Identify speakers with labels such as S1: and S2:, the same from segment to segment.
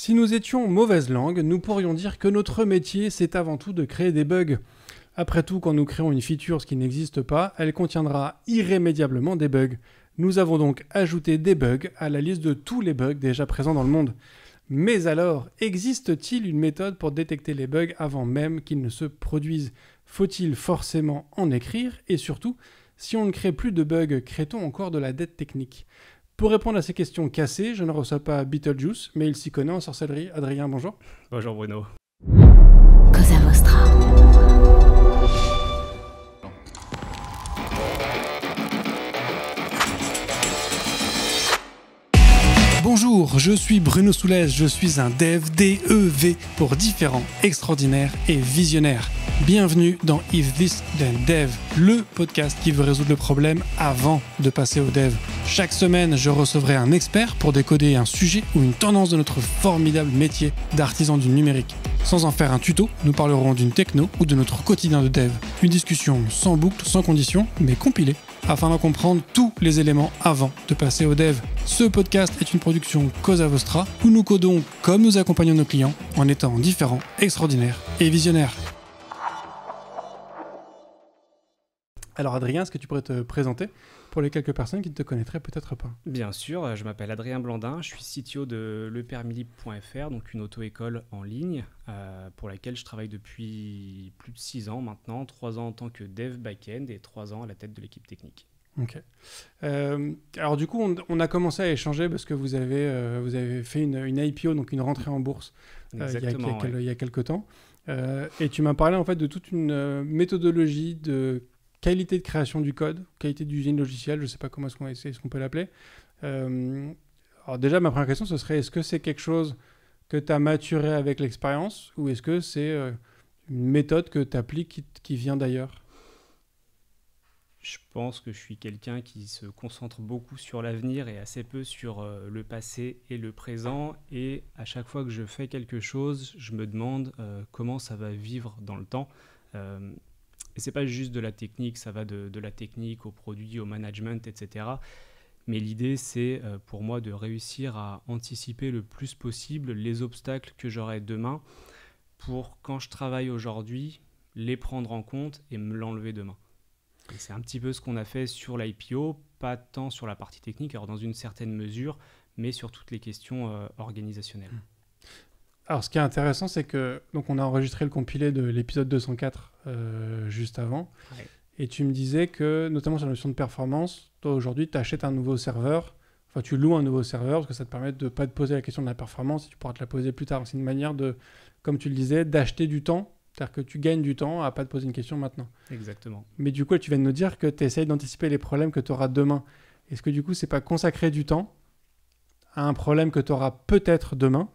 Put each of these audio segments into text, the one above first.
S1: Si nous étions mauvaise langue, nous pourrions dire que notre métier, c'est avant tout de créer des bugs. Après tout, quand nous créons une feature qui n'existe pas, elle contiendra irrémédiablement des bugs. Nous avons donc ajouté des bugs à la liste de tous les bugs déjà présents dans le monde. Mais alors, existe-t-il une méthode pour détecter les bugs avant même qu'ils ne se produisent ? Faut-il forcément en écrire ? Et surtout, si on ne crée plus de bugs, crée-t-on encore de la dette technique ? Pour répondre à ces questions cassées, je ne reçois pas Beetlejuice, mais il s'y connaît en sorcellerie. Adrien, bonjour.
S2: Bonjour Bruno.
S3: Cosa Vostra.
S1: Bonjour, je suis Bruno Soulez, je suis un dev, D-E-V, pour différents, extraordinaires et visionnaires. Bienvenue dans If This Then Dev, le podcast qui veut résoudre le problème avant de passer au dev. Chaque semaine, je recevrai un expert pour décoder un sujet ou une tendance de notre formidable métier d'artisan du numérique. Sans en faire un tuto, nous parlerons d'une techno ou de notre quotidien de dev. Une discussion sans boucle, sans condition, mais compilée, afin d'en comprendre tous les éléments avant de passer au dev. Ce podcast est une production Cosa Vostra, où nous codons comme nous accompagnons nos clients, en étant différents, extraordinaires et visionnaires. Alors Adrien, est-ce que tu pourrais te présenter pour les quelques personnes qui ne te connaîtraient peut-être pas ?
S2: Bien sûr, je m'appelle Adrien Blandin, je suis CTO de lepermilibre.fr, donc une auto-école en ligne pour laquelle je travaille depuis plus de 6 ans maintenant, 3 ans en tant que dev back-end et 3 ans à la tête de l'équipe technique.
S1: Ok. Alors du coup, on a commencé à échanger parce que vous avez fait une IPO, donc une rentrée en bourse, il y a quelques temps. Et tu m'as parlé en fait de toute une méthodologie de qualité de création du code, qualité d'usine logicielle, je ne sais pas comment est-ce qu'on peut l'appeler. Alors déjà, ma première question, ce serait, est-ce que c'est quelque chose que tu as maturé avec l'expérience ou est-ce que c'est une méthode que tu appliques qui vient d'ailleurs ?
S2: Je pense que je suis quelqu'un qui se concentre beaucoup sur l'avenir et assez peu sur le passé et le présent. Et à chaque fois que je fais quelque chose, je me demande comment ça va vivre dans le temps. Et c'est pas juste de la technique, ça va de la technique au produit, au management, etc. Mais l'idée, c'est pour moi de réussir à anticiper le plus possible les obstacles que j'aurai demain pour, quand je travaille aujourd'hui, les prendre en compte et me l'enlever demain. Et c'est un petit peu ce qu'on a fait sur l'IPO, pas tant sur la partie technique, alors dans une certaine mesure, mais sur toutes les questions organisationnelles.
S1: Alors, ce qui est intéressant, c'est que donc on a enregistré le compilé de l'épisode 204 juste avant. Ouais. Et tu me disais que, notamment sur la notion de performance, toi, aujourd'hui, tu achètes un nouveau serveur. Enfin, tu loues un nouveau serveur parce que ça te permet de ne pas te poser la question de la performance et tu pourras te la poser plus tard. C'est une manière de, comme tu le disais, d'acheter du temps. C'est-à-dire que tu gagnes du temps à ne pas te poser une question maintenant.
S2: Exactement.
S1: Mais du coup, tu viens de nous dire que tu essayes d'anticiper les problèmes que tu auras demain. Est-ce que du coup, c'est pas consacrer du temps à un problème que tu auras peut-être demain ?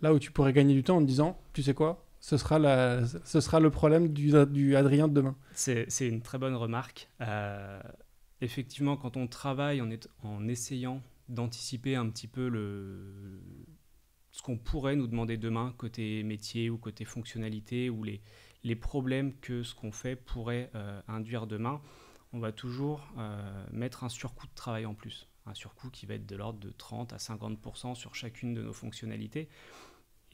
S1: Là où tu pourrais gagner du temps en te disant, tu sais quoi, ce sera le problème du Adrien de demain.
S2: C'est une très bonne remarque. Effectivement, quand on travaille en essayant d'anticiper un petit peu ce qu'on pourrait nous demander demain, côté métier ou côté fonctionnalité, ou les problèmes que ce qu'on fait pourrait induire demain, on va toujours mettre un surcoût de travail en plus. Un surcoût qui va être de l'ordre de 30 à 50% sur chacune de nos fonctionnalités.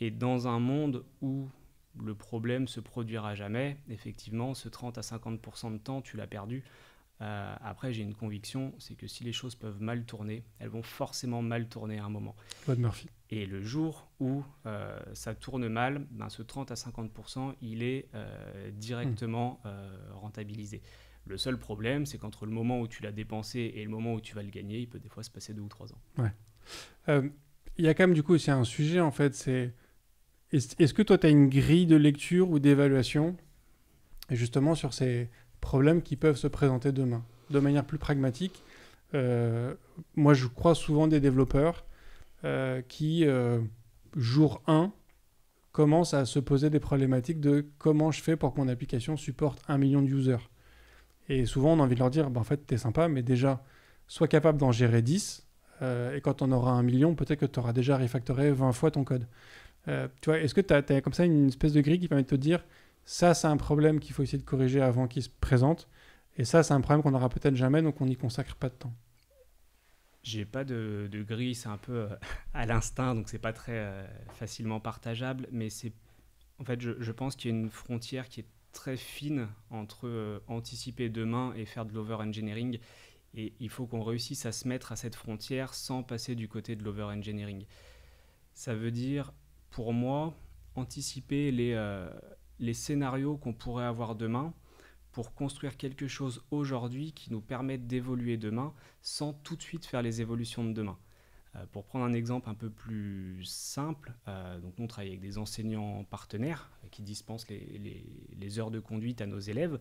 S2: Et dans un monde où le problème se produira jamais, effectivement, ce 30 à 50% de temps, tu l'as perdu. Après, j'ai une conviction, c'est que si les choses peuvent mal tourner, elles vont forcément mal tourner à un moment.
S1: Loi de Murphy.
S2: Et le jour où ça tourne mal, ce 30 à 50%, il est directement rentabilisé. Le seul problème, c'est qu'entre le moment où tu l'as dépensé et le moment où tu vas le gagner, il peut des fois se passer 2 ou 3 ans.
S1: Ouais. Il y a quand même du coup aussi un sujet en fait, c'est est-ce que toi tu as une grille de lecture ou d'évaluation et justement sur ces problèmes qui peuvent se présenter demain de manière plus pragmatique. Moi je crois souvent des développeurs qui jour 1 commencent à se poser des problématiques de comment je fais pour que mon application supporte 1 million de users. Et souvent, on a envie de leur dire, en fait, t'es sympa, mais déjà, sois capable d'en gérer 10. Et quand on aura 1 million, peut-être que tu auras déjà refactoré 20 fois ton code. Tu vois, est-ce que tu as comme ça une espèce de grille qui permet de te dire, ça, c'est un problème qu'il faut essayer de corriger avant qu'il se présente. Et ça, c'est un problème qu'on n'aura peut-être jamais, donc on n'y consacre pas de temps.
S2: J'ai pas de grille, c'est un peu à l'instinct, donc c'est pas très facilement partageable, mais en fait, je pense qu'il y a une frontière qui est très fine entre anticiper demain et faire de l'over-engineering, et il faut qu'on réussisse à se mettre à cette frontière sans passer du côté de l'over-engineering. Ça veut dire, pour moi, anticiper les scénarios qu'on pourrait avoir demain pour construire quelque chose aujourd'hui qui nous permette d'évoluer demain sans tout de suite faire les évolutions de demain. Pour prendre un exemple un peu plus simple, donc nous on travaille avec des enseignants partenaires qui dispensent les heures de conduite à nos élèves.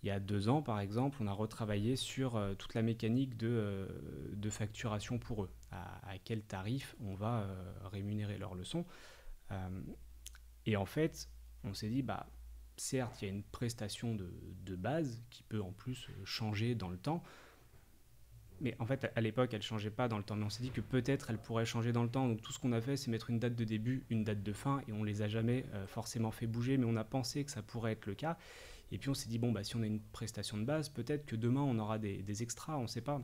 S2: Il y a 2 ans, par exemple, on a retravaillé sur toute la mécanique de facturation pour eux. À quel tarif on va rémunérer leurs leçons. Et en fait, on s'est dit, certes, il y a une prestation de base qui peut en plus changer dans le temps. Mais en fait, à l'époque, elle ne changeait pas dans le temps. Mais on s'est dit que peut-être elle pourrait changer dans le temps. Donc tout ce qu'on a fait, c'est mettre une date de début, une date de fin. Et on ne les a jamais forcément fait bouger. Mais on a pensé que ça pourrait être le cas. Et puis on s'est dit, si on a une prestation de base, peut-être que demain, on aura des extras, on ne sait pas.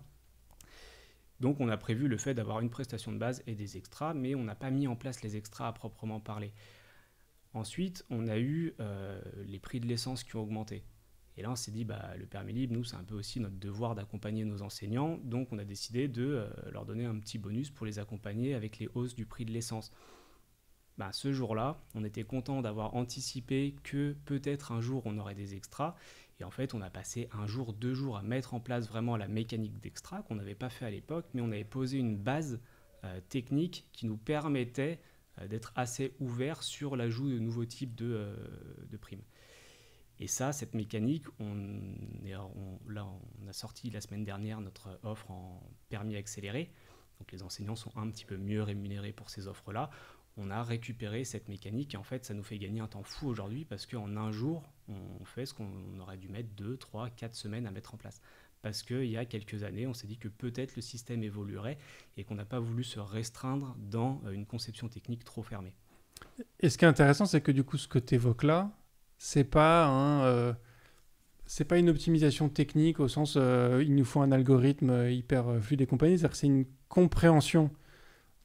S2: Donc on a prévu le fait d'avoir une prestation de base et des extras. Mais on n'a pas mis en place les extras à proprement parler. Ensuite, on a eu les prix de l'essence qui ont augmenté. Et là, on s'est dit, le permis libre, nous, c'est un peu aussi notre devoir d'accompagner nos enseignants. Donc, on a décidé de leur donner un petit bonus pour les accompagner avec les hausses du prix de l'essence. Ce jour-là, on était content d'avoir anticipé que peut-être un jour, on aurait des extras. Et en fait, on a passé 1 jour, 2 jours à mettre en place vraiment la mécanique d'extra qu'on n'avait pas fait à l'époque, mais on avait posé une base technique qui nous permettait d'être assez ouvert sur l'ajout de nouveaux types de primes. Et ça, cette mécanique, on a sorti la semaine dernière notre offre en permis accéléré. Donc les enseignants sont un petit peu mieux rémunérés pour ces offres-là. On a récupéré cette mécanique et en fait, ça nous fait gagner un temps fou aujourd'hui parce qu'en 1 jour, on fait ce qu'on aurait dû mettre 2, 3, 4 semaines à mettre en place. Parce qu'il y a quelques années, on s'est dit que peut-être le système évoluerait et qu'on n'a pas voulu se restreindre dans une conception technique trop fermée.
S1: Et ce qui est intéressant, c'est que du coup, ce que tu évoques là, c'est pas une optimisation technique au sens il nous faut un algorithme hyper fluide et compagnie. C'est-à-dire que c'est une compréhension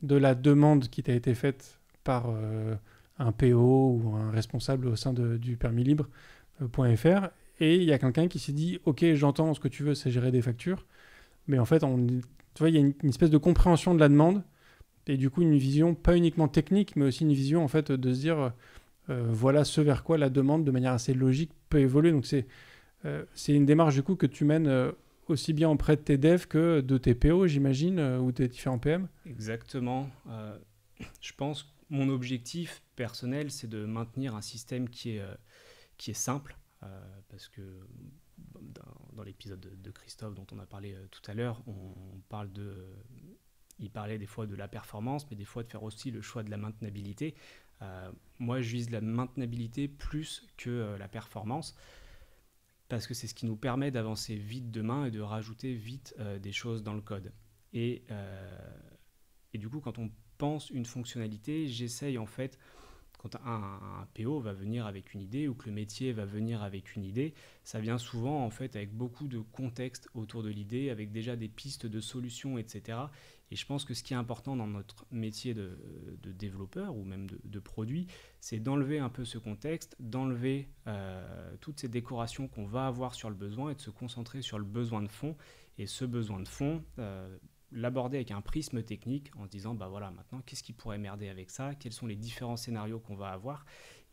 S1: de la demande qui t'a été faite par un PO ou un responsable au sein du permis libre.fr. Et il y a quelqu'un qui s'est dit « Ok, j'entends ce que tu veux, c'est gérer des factures. » Mais en fait, tu vois, il y a une espèce de compréhension de la demande et du coup une vision pas uniquement technique, mais aussi une vision en fait de se dire voilà ce vers quoi la demande de manière assez logique peut évoluer. Donc c'est une démarche du coup que tu mènes aussi bien auprès de tes devs que de tes PO, j'imagine, ou tes différents PM.
S2: Exactement. Je pense que mon objectif personnel, c'est de maintenir un système qui est simple. Parce que dans l'épisode de Christophe dont on a parlé tout à l'heure, il parlait des fois de la performance, mais des fois de faire aussi le choix de la maintenabilité. Moi, je vise la maintenabilité plus que la performance, parce que c'est ce qui nous permet d'avancer vite demain et de rajouter vite des choses dans le code. Et du coup, quand on pense une fonctionnalité, j'essaye en fait, quand un PO va venir avec une idée ou que le métier va venir avec une idée, ça vient souvent en fait avec beaucoup de contexte autour de l'idée, avec déjà des pistes de solutions, etc. Et je pense que ce qui est important dans notre métier de développeur ou même de produit, c'est d'enlever un peu ce contexte, d'enlever toutes ces décorations qu'on va avoir sur le besoin et de se concentrer sur le besoin de fond. Et ce besoin de fond, l'aborder avec un prisme technique en se disant voilà, maintenant qu'est-ce qui pourrait merder avec ça, quels sont les différents scénarios qu'on va avoir,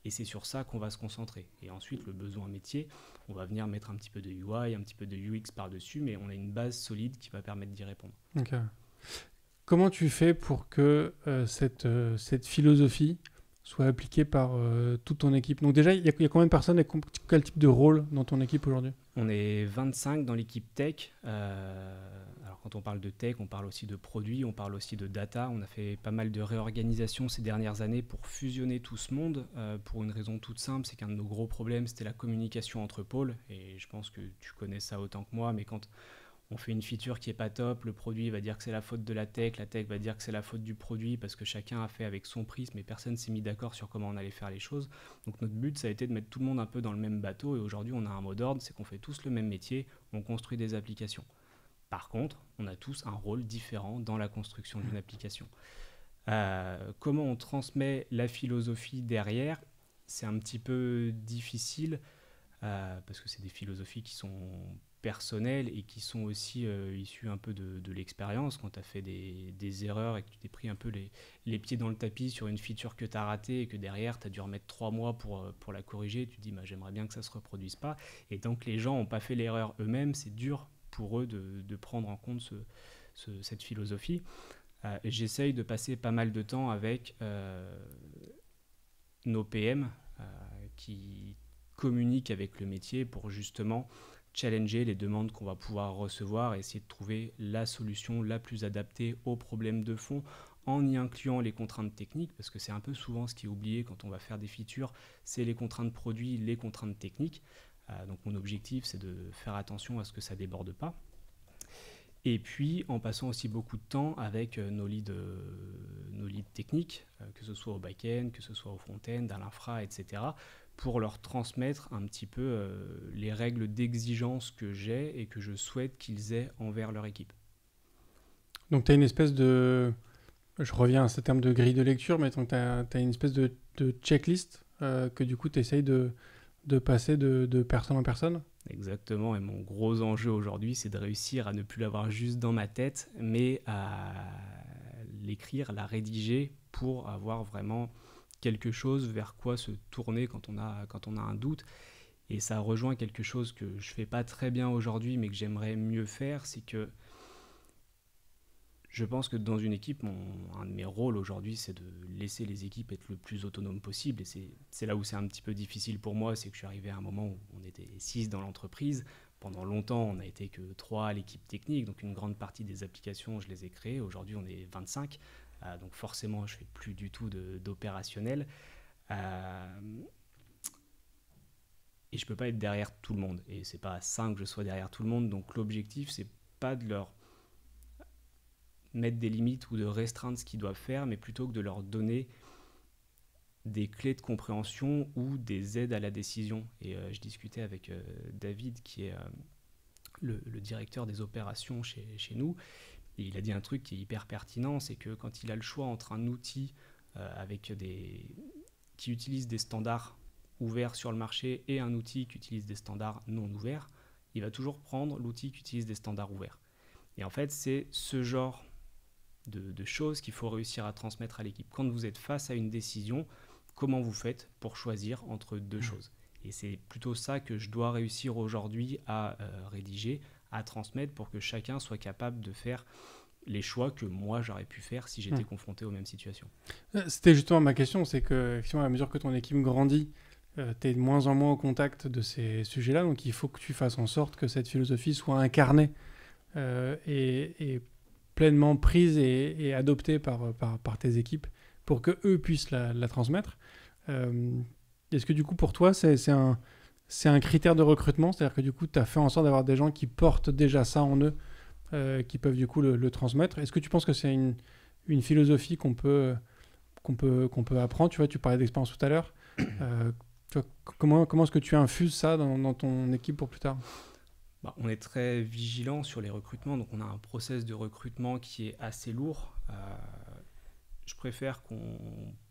S2: et c'est sur ça qu'on va se concentrer. Et ensuite le besoin métier, on va venir mettre un petit peu de UI, un petit peu de UX par-dessus, mais on a une base solide qui va permettre d'y répondre.
S1: Okay. Comment tu fais pour que cette philosophie soit appliquée par toute ton équipe? Donc déjà, il y a combien de personnes et quel type de rôle dans ton équipe aujourd'hui?
S2: On est 25 dans l'équipe tech. Alors quand on parle de tech, on parle aussi de produits, on parle aussi de data. On a fait pas mal de réorganisations ces dernières années pour fusionner tout ce monde, pour une raison toute simple, c'est qu'un de nos gros problèmes, c'était la communication entre pôles. Et je pense que tu connais ça autant que moi, mais quand on fait une feature qui n'est pas top, le produit va dire que c'est la faute de la tech va dire que c'est la faute du produit parce que chacun a fait avec son prisme mais personne ne s'est mis d'accord sur comment on allait faire les choses. Donc notre but, ça a été de mettre tout le monde un peu dans le même bateau et aujourd'hui on a un mot d'ordre, c'est qu'on fait tous le même métier, on construit des applications. Par contre, on a tous un rôle différent dans la construction d'une application. Comment on transmet la philosophie derrière, c'est un petit peu difficile parce que c'est des philosophies qui sont personnelles et qui sont aussi issues un peu de l'expérience. Quand tu as fait des erreurs et que tu t'es pris un peu les pieds dans le tapis sur une feature que tu as ratée et que derrière tu as dû remettre 3 mois pour la corriger, tu te dis j'aimerais bien que ça ne se reproduise pas. Et tant que les gens n'ont pas fait l'erreur eux-mêmes, c'est dur pour eux de prendre en compte cette philosophie. J'essaye de passer pas mal de temps avec nos PM qui communiquent avec le métier pour justement challenger les demandes qu'on va pouvoir recevoir et essayer de trouver la solution la plus adaptée aux problèmes de fond en y incluant les contraintes techniques, parce que c'est un peu souvent ce qui est oublié quand on va faire des features, c'est les contraintes produits, les contraintes techniques. Donc mon objectif, c'est de faire attention à ce que ça ne déborde pas. Et puis, en passant aussi beaucoup de temps avec nos leads techniques, que ce soit au back-end, que ce soit au front-end, à l'infra, etc., pour leur transmettre un petit peu les règles d'exigence que j'ai et que je souhaite qu'ils aient envers leur équipe.
S1: Donc, tu as une espèce de... Je reviens à ce terme de grille de lecture, mais tu as une espèce de checklist que du coup, tu essayes de passer de personne en personne.
S2: Exactement, et mon gros enjeu aujourd'hui, c'est de réussir à ne plus l'avoir juste dans ma tête, mais à l'écrire, la rédiger pour avoir vraiment quelque chose vers quoi se tourner quand on a un doute. Et ça rejoint quelque chose que je ne fais pas très bien aujourd'hui, mais que j'aimerais mieux faire, c'est que je pense que dans une équipe, un de mes rôles aujourd'hui, c'est de laisser les équipes être le plus autonomes possible. Et c'est là où c'est un petit peu difficile pour moi, c'est que je suis arrivé à un moment où on était 6 dans l'entreprise. Pendant longtemps, on n'a été que 3 à l'équipe technique, donc une grande partie des applications, je les ai créées. Aujourd'hui, on est 25, donc forcément, je ne fais plus du tout d'opérationnel. Et je ne peux pas être derrière tout le monde. Et ce n'est pas à 5 que je sois derrière tout le monde. Donc l'objectif, ce n'est pas de leur mettre des limites ou de restreindre ce qu'ils doivent faire, mais plutôt que de leur donner des clés de compréhension ou des aides à la décision. Et je discutais avec David, qui est le directeur des opérations chez nous, et il a dit un truc qui est hyper pertinent, c'est que quand il a le choix entre un outil qui utilise des standards ouverts sur le marché et un outil qui utilise des standards non ouverts, il va toujours prendre l'outil qui utilise des standards ouverts. Et en fait, c'est ce genre de choses qu'il faut réussir à transmettre à l'équipe. Quand vous êtes face à une décision, comment vous faites pour choisir entre deux choses? Et c'est plutôt ça que je dois réussir aujourd'hui à rédiger, à transmettre pour que chacun soit capable de faire les choix que moi j'aurais pu faire si j'étais confronté aux mêmes situations.
S1: C'était justement ma question, c'est que effectivement, à mesure que ton équipe grandit, tu es de moins en moins au contact de ces sujets-là, donc il faut que tu fasses en sorte que cette philosophie soit incarnée et pleinement prise et adoptée par tes équipes pour qu'eux puissent la transmettre. Est-ce que du coup pour toi c'est un critère de recrutement, c'est-à-dire que du coup tu as fait en sorte d'avoir des gens qui portent déjà ça en eux, qui peuvent du coup le transmettre? Est-ce que tu penses que c'est une philosophie qu'on peut apprendre? Tu vois, tu parlais d'expérience tout à l'heure. Comment est-ce que tu infuses ça dans ton équipe pour plus tard?
S2: On est très vigilant sur les recrutements, donc on a un process de recrutement qui est assez lourd. Je préfère qu'on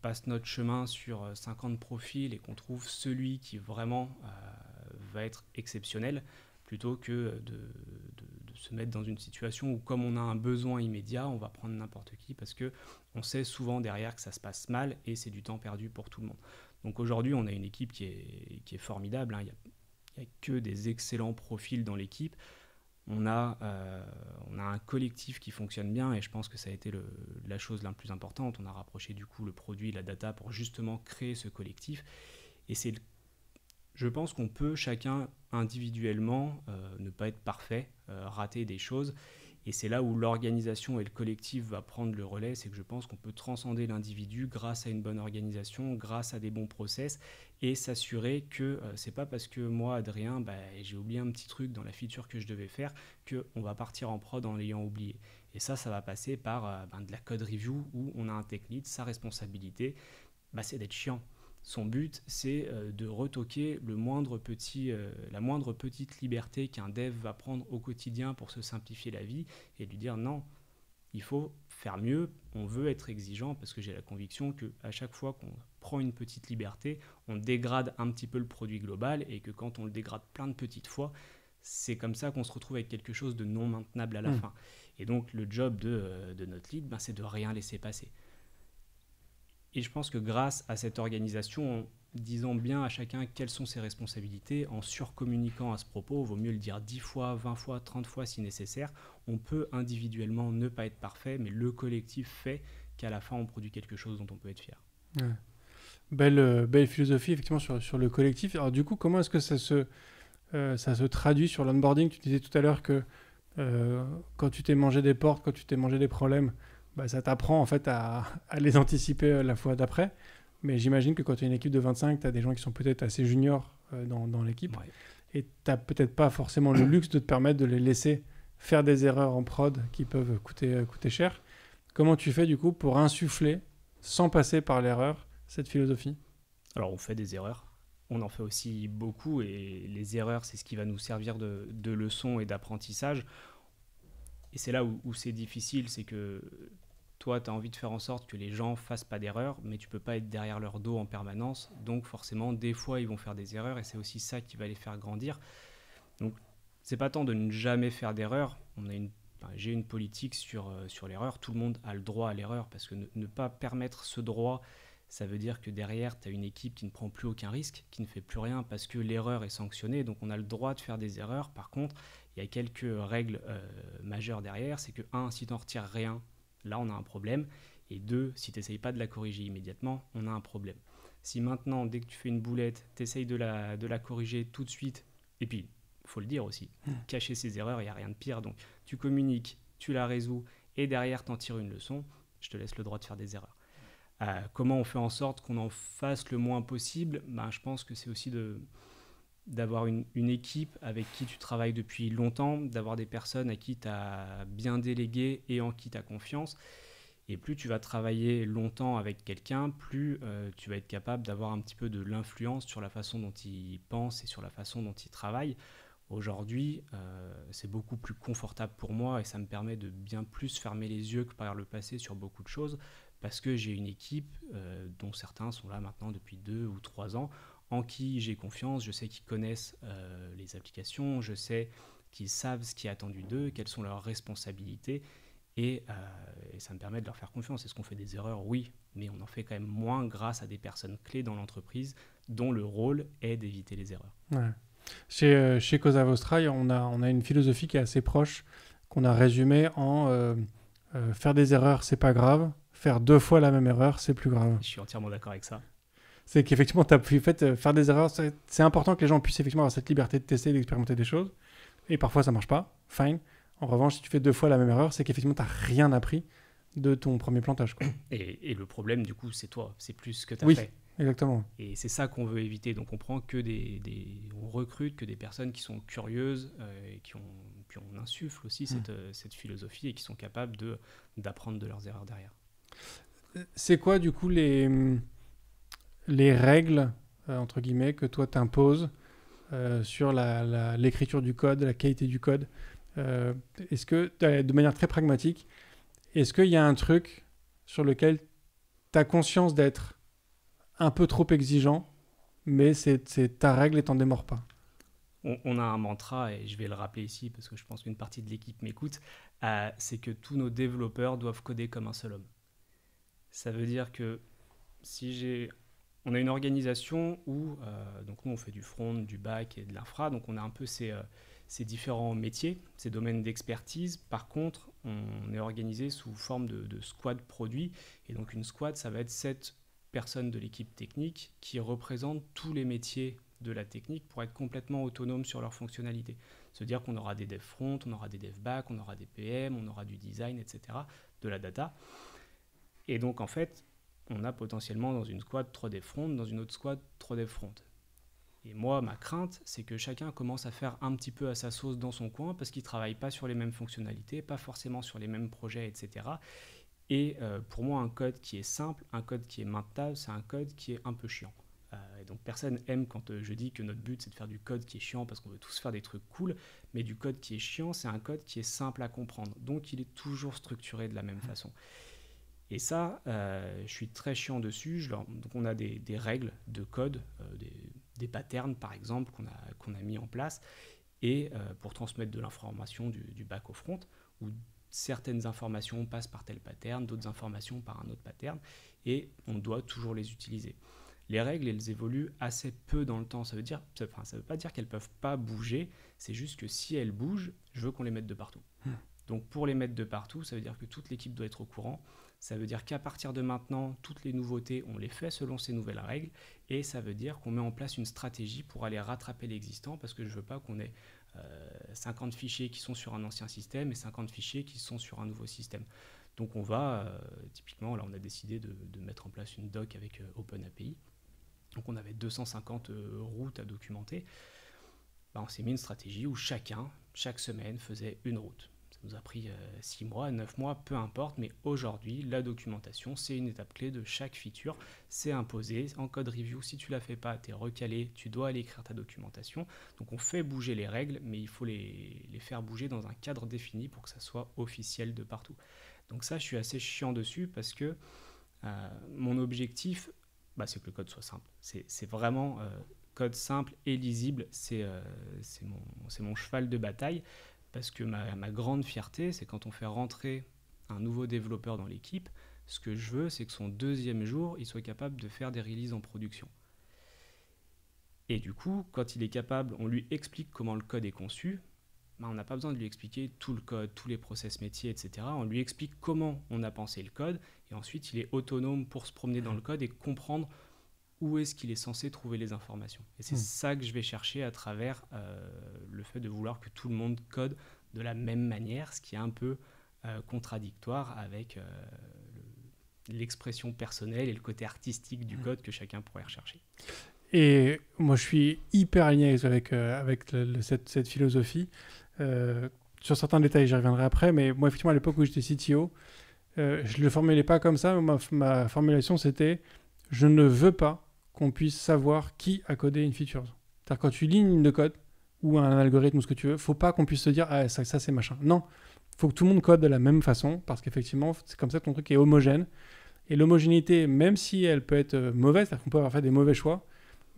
S2: passe notre chemin sur 50 profils et qu'on trouve celui qui vraiment va être exceptionnel, plutôt que de se mettre dans une situation où, comme on a un besoin immédiat, on va prendre n'importe qui, parce qu'on sait souvent derrière que ça se passe mal et c'est du temps perdu pour tout le monde. Donc aujourd'hui, on a une équipe qui est formidable, hein. Il n'y a que des excellents profils dans l'équipe. On a un collectif qui fonctionne bien, et je pense que ça a été la chose la plus importante. On a rapproché du coup le produit, la data, pour justement créer ce collectif. Et je pense qu'on peut chacun individuellement ne pas être parfait, rater des choses. Et c'est là où l'organisation et le collectif va prendre le relais. C'est que je pense qu'on peut transcender l'individu grâce à une bonne organisation, grâce à des bons process, et s'assurer que c'est pas parce que moi, Adrien, j'ai oublié un petit truc dans la feature que je devais faire qu'on va partir en prod en l'ayant oublié. Et ça va passer par de la code review, où on a un tech lead, sa responsabilité, c'est d'être chiant. Son but, c'est de retoquer la moindre petite liberté qu'un dev va prendre au quotidien pour se simplifier la vie et lui dire non, il faut faire mieux, on veut être exigeant parce que j'ai la conviction qu'à chaque fois qu'on prend une petite liberté, on dégrade un petit peu le produit global et que quand on le dégrade plein de petites fois, c'est comme ça qu'on se retrouve avec quelque chose de non maintenable à la fin. Et donc le job de notre lead, c'est de rien laisser passer. Et je pense que grâce à cette organisation, en disant bien à chacun quelles sont ses responsabilités, en surcommuniquant à ce propos, il vaut mieux le dire 10 fois, 20 fois, 30 fois si nécessaire, on peut individuellement ne pas être parfait, mais le collectif fait qu'à la fin, on produit quelque chose dont on peut être fier.
S1: Ouais. Belle philosophie, effectivement, sur le collectif. Alors du coup, comment est-ce que ça se traduit sur l'onboarding? Tu disais tout à l'heure que quand tu t'es mangé des portes, quand tu t'es mangé des problèmes, ça t'apprend en fait à les anticiper la fois d'après. Mais j'imagine que quand tu as une équipe de 25, tu as des gens qui sont peut-être assez juniors dans l'équipe.
S2: Ouais.
S1: Et tu n'as peut-être pas forcément le luxe de te permettre de les laisser faire des erreurs en prod qui peuvent coûter cher. Comment tu fais du coup pour insuffler, sans passer par l'erreur, cette philosophie?
S2: Alors on fait des erreurs. On en fait aussi beaucoup et les erreurs, c'est ce qui va nous servir de leçon et d'apprentissage. Et c'est là où c'est difficile, c'est que toi, tu as envie de faire en sorte que les gens fassent pas d'erreurs, mais tu peux pas être derrière leur dos en permanence. Donc forcément, des fois, ils vont faire des erreurs et c'est aussi ça qui va les faire grandir. Donc, c'est pas tant de ne jamais faire d'erreurs. J'ai une politique sur l'erreur. Tout le monde a le droit à l'erreur parce que ne pas permettre ce droit, ça veut dire que derrière, tu as une équipe qui ne prend plus aucun risque, qui ne fait plus rien parce que l'erreur est sanctionnée. Donc, on a le droit de faire des erreurs. Par contre, il y a quelques règles majeures derrière. C'est que 1, si tu n'en retires rien, là, on a un problème. Et 2, si tu n'essayes pas de la corriger immédiatement, on a un problème. Si maintenant, dès que tu fais une boulette, tu essayes de la corriger tout de suite, et puis, il faut le dire aussi, cacher ses erreurs, il n'y a rien de pire. Donc, tu communiques, tu la résous, et derrière, tu en tires une leçon, je te laisse le droit de faire des erreurs. Comment on fait en sorte qu'on en fasse le moins possible? Je pense que c'est aussi d'avoir une équipe avec qui tu travailles depuis longtemps, d'avoir des personnes à qui tu as bien délégué et en qui tu as confiance. Et plus tu vas travailler longtemps avec quelqu'un, plus tu vas être capable d'avoir un petit peu de l'influence sur la façon dont il pense et sur la façon dont il travaille. Aujourd'hui, c'est beaucoup plus confortable pour moi et ça me permet de bien plus fermer les yeux que par le passé sur beaucoup de choses parce que j'ai une équipe dont certains sont là maintenant depuis 2 ou 3 ans en qui j'ai confiance, je sais qu'ils connaissent les applications, je sais qu'ils savent ce qui est attendu d'eux, quelles sont leurs responsabilités et ça me permet de leur faire confiance. Est-ce qu'on fait des erreurs? Oui, mais on en fait quand même moins grâce à des personnes clés dans l'entreprise dont le rôle est d'éviter les erreurs.
S1: Ouais. Chez Cosa Vostra, on a une philosophie qui est assez proche, qu'on a résumée en faire des erreurs, c'est pas grave, faire 2 fois la même erreur, c'est plus grave.
S2: Je suis entièrement d'accord avec ça.
S1: C'est qu'effectivement, faire des erreurs, c'est important que les gens puissent effectivement avoir cette liberté de tester et d'expérimenter des choses. Et parfois, ça marche pas, fine. En revanche, si tu fais 2 fois la même erreur, c'est qu'effectivement, tu n'as rien appris de ton premier plantage, quoi.
S2: Et le problème, du coup, c'est toi, c'est plus ce que tu as
S1: Oui.
S2: fait.
S1: Exactement.
S2: Et c'est ça qu'on veut éviter. Donc on prend que on recrute que des personnes qui sont curieuses et puis on insuffle aussi cette philosophie et qui sont capables d'apprendre de leurs erreurs derrière.
S1: C'est quoi du coup les règles entre guillemets que toi t'imposes sur l'écriture du code, la qualité du code? Est-ce que de manière très pragmatique, est-ce qu'il y a un truc sur lequel tu as conscience d'être un peu trop exigeant, mais c'est ta règle et t'en démords pas?
S2: On a un mantra, et je vais le rappeler ici parce que je pense qu'une partie de l'équipe m'écoute, c'est que tous nos développeurs doivent coder comme un seul homme. Ça veut dire que on a une organisation où donc nous on fait du front, du back et de l'infra, donc on a un peu ces différents métiers, ces domaines d'expertise. Par contre, on est organisé sous forme de squad produit, et donc une squad, ça va être 7 personnes de l'équipe technique qui représentent tous les métiers de la technique pour être complètement autonomes sur leurs fonctionnalités. C'est-à-dire qu'on aura des devs front, on aura des devs back, on aura des PM, on aura du design, etc., de la data. Et donc en fait, on a potentiellement dans une squad 3 devs front, dans une autre squad 3 devs front. Et moi, ma crainte, c'est que chacun commence à faire un petit peu à sa sauce dans son coin parce qu'il ne travaille pas sur les mêmes fonctionnalités, pas forcément sur les mêmes projets, etc. Et pour moi, un code qui est simple, un code qui est maintenable, c'est un code qui est un peu chiant. Et donc personne aime quand je dis que notre but c'est de faire du code qui est chiant parce qu'on veut tous faire des trucs cool, mais du code qui est chiant, c'est un code qui est simple à comprendre. Donc il est toujours structuré de la même façon. Et ça, je suis très chiant dessus. Donc on a des règles de code, des patterns par exemple qu'on a mis en place, et pour transmettre de l'information du back au front, où certaines informations passent par tel pattern, d'autres informations par un autre pattern, et on doit toujours les utiliser. Les règles, elles évoluent assez peu dans le temps. Ça veut pas dire qu'elles ne peuvent pas bouger, c'est juste que si elles bougent, je veux qu'on les mette de partout. Donc pour les mettre de partout, ça veut dire que toute l'équipe doit être au courant. Ça veut dire qu'à partir de maintenant, toutes les nouveautés, on les fait selon ces nouvelles règles. Et ça veut dire qu'on met en place une stratégie pour aller rattraper l'existant, parce que je ne veux pas qu'on ait 50 fichiers qui sont sur un ancien système et 50 fichiers qui sont sur un nouveau système. Donc on va, typiquement, là on a décidé de mettre en place une doc avec OpenAPI. Donc on avait 250 routes à documenter. On s'est mis une stratégie où chaque semaine, faisait une route. Ça nous a pris 6 mois, 9 mois, peu importe, mais aujourd'hui, la documentation, c'est une étape clé de chaque feature. C'est imposé. En code review, si tu ne la fais pas, tu es recalé, tu dois aller écrire ta documentation. Donc on fait bouger les règles, mais il faut les faire bouger dans un cadre défini pour que ça soit officiel de partout. Donc ça, je suis assez chiant dessus parce que mon objectif, c'est que le code soit simple. C'est vraiment code simple et lisible, c'est mon cheval de bataille, parce que ma grande fierté, c'est quand on fait rentrer un nouveau développeur dans l'équipe, ce que je veux, c'est que son deuxième jour, il soit capable de faire des releases en production. Et du coup, quand il est capable, on lui explique comment le code est conçu, on n'a pas besoin de lui expliquer tout le code, tous les process métiers, etc. On lui explique comment on a pensé le code, et ensuite il est autonome pour se promener dans le code et comprendre où est-ce qu'il est censé trouver les informations. Et c'est ça que je vais chercher à travers le fait de vouloir que tout le monde code de la même manière, ce qui est un peu contradictoire avec l'expression personnelle et le côté artistique du code que chacun pourrait rechercher.
S1: Et moi, je suis hyper aligné avec cette philosophie. Sur certains détails, j'y reviendrai après, mais moi, effectivement, à l'époque où j'étais CTO, je ne le formulais pas comme ça. Ma formulation, c'était « Je ne veux pas qu'on puisse savoir qui a codé une feature. » C'est-à-dire, quand tu lis une ligne de code ou un algorithme ou ce que tu veux, il ne faut pas qu'on puisse se dire « Ah, ça c'est machin ». Non, il faut que tout le monde code de la même façon, parce qu'effectivement, c'est comme ça que ton truc est homogène. Et l'homogénéité, même si elle peut être mauvaise, c'est-à-dire qu'on peut avoir fait des mauvais choix,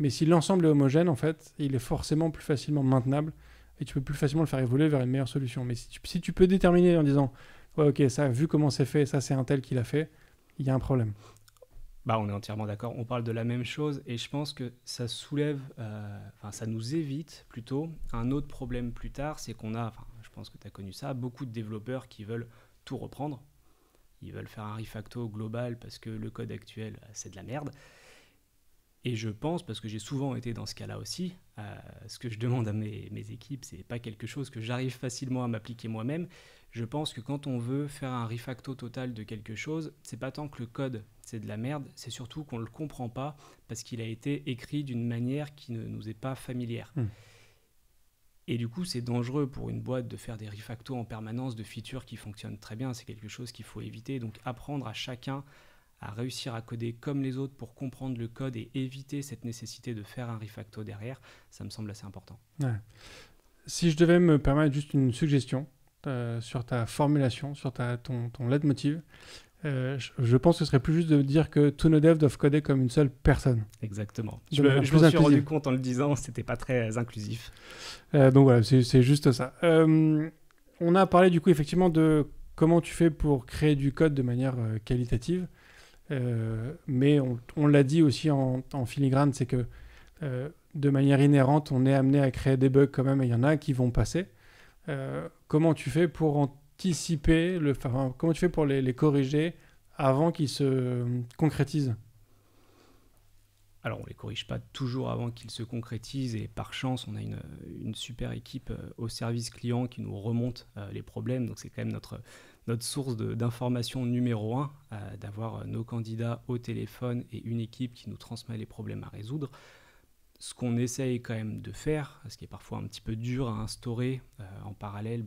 S1: mais si l'ensemble est homogène, en fait, il est forcément plus facilement maintenable et tu peux plus facilement le faire évoluer vers une meilleure solution. Mais si tu peux déterminer en disant « Ouais, ok, ça, vu comment c'est fait, ça c'est un tel qui l'a fait », il y a un problème.
S2: On est entièrement d'accord, on parle de la même chose et je pense que ça soulève, ça nous évite plutôt un autre problème plus tard, c'est qu'on a, je pense que tu as connu ça, beaucoup de développeurs qui veulent tout reprendre, ils veulent faire un refacto global parce que le code actuel c'est de la merde. Et je pense, parce que j'ai souvent été dans ce cas-là aussi, ce que je demande à mes équipes, c'est pas quelque chose que j'arrive facilement à m'appliquer moi-même. Je pense que quand on veut faire un refacto total de quelque chose, c'est pas tant que le code c'est de la merde, c'est surtout qu'on le comprend pas parce qu'il a été écrit d'une manière qui ne nous est pas familière. Et du coup, c'est dangereux pour une boîte de faire des refactos en permanence de features qui fonctionnent très bien. C'est quelque chose qu'il faut éviter. Donc apprendre à chacun à réussir à coder comme les autres pour comprendre le code et éviter cette nécessité de faire un refacto derrière, ça me semble assez important.
S1: Ouais. Si je devais me permettre juste une suggestion sur ta formulation, sur ton leitmotiv, je pense que ce serait plus juste de dire que tous nos devs doivent coder comme une seule personne.
S2: Exactement. Je me suis rendu compte en le disant, c'était pas très inclusif.
S1: Donc voilà, c'est juste ça. On a parlé du coup effectivement de comment tu fais pour créer du code de manière qualitative. Mais on l'a dit aussi en filigrane, c'est que de manière inhérente, on est amené à créer des bugs quand même, et il y en a qui vont passer. Comment tu fais pour anticiper, comment tu fais pour les corriger avant qu'ils se concrétisent ?
S2: Alors, on ne les corrige pas toujours avant qu'ils se concrétisent, et par chance, on a une super équipe au service client qui nous remonte les problèmes, donc c'est quand même notre source d'information numéro 1, d'avoir nos candidats au téléphone et une équipe qui nous transmet les problèmes à résoudre. Ce qu'on essaye quand même de faire, ce qui est parfois un petit peu dur à instaurer en parallèle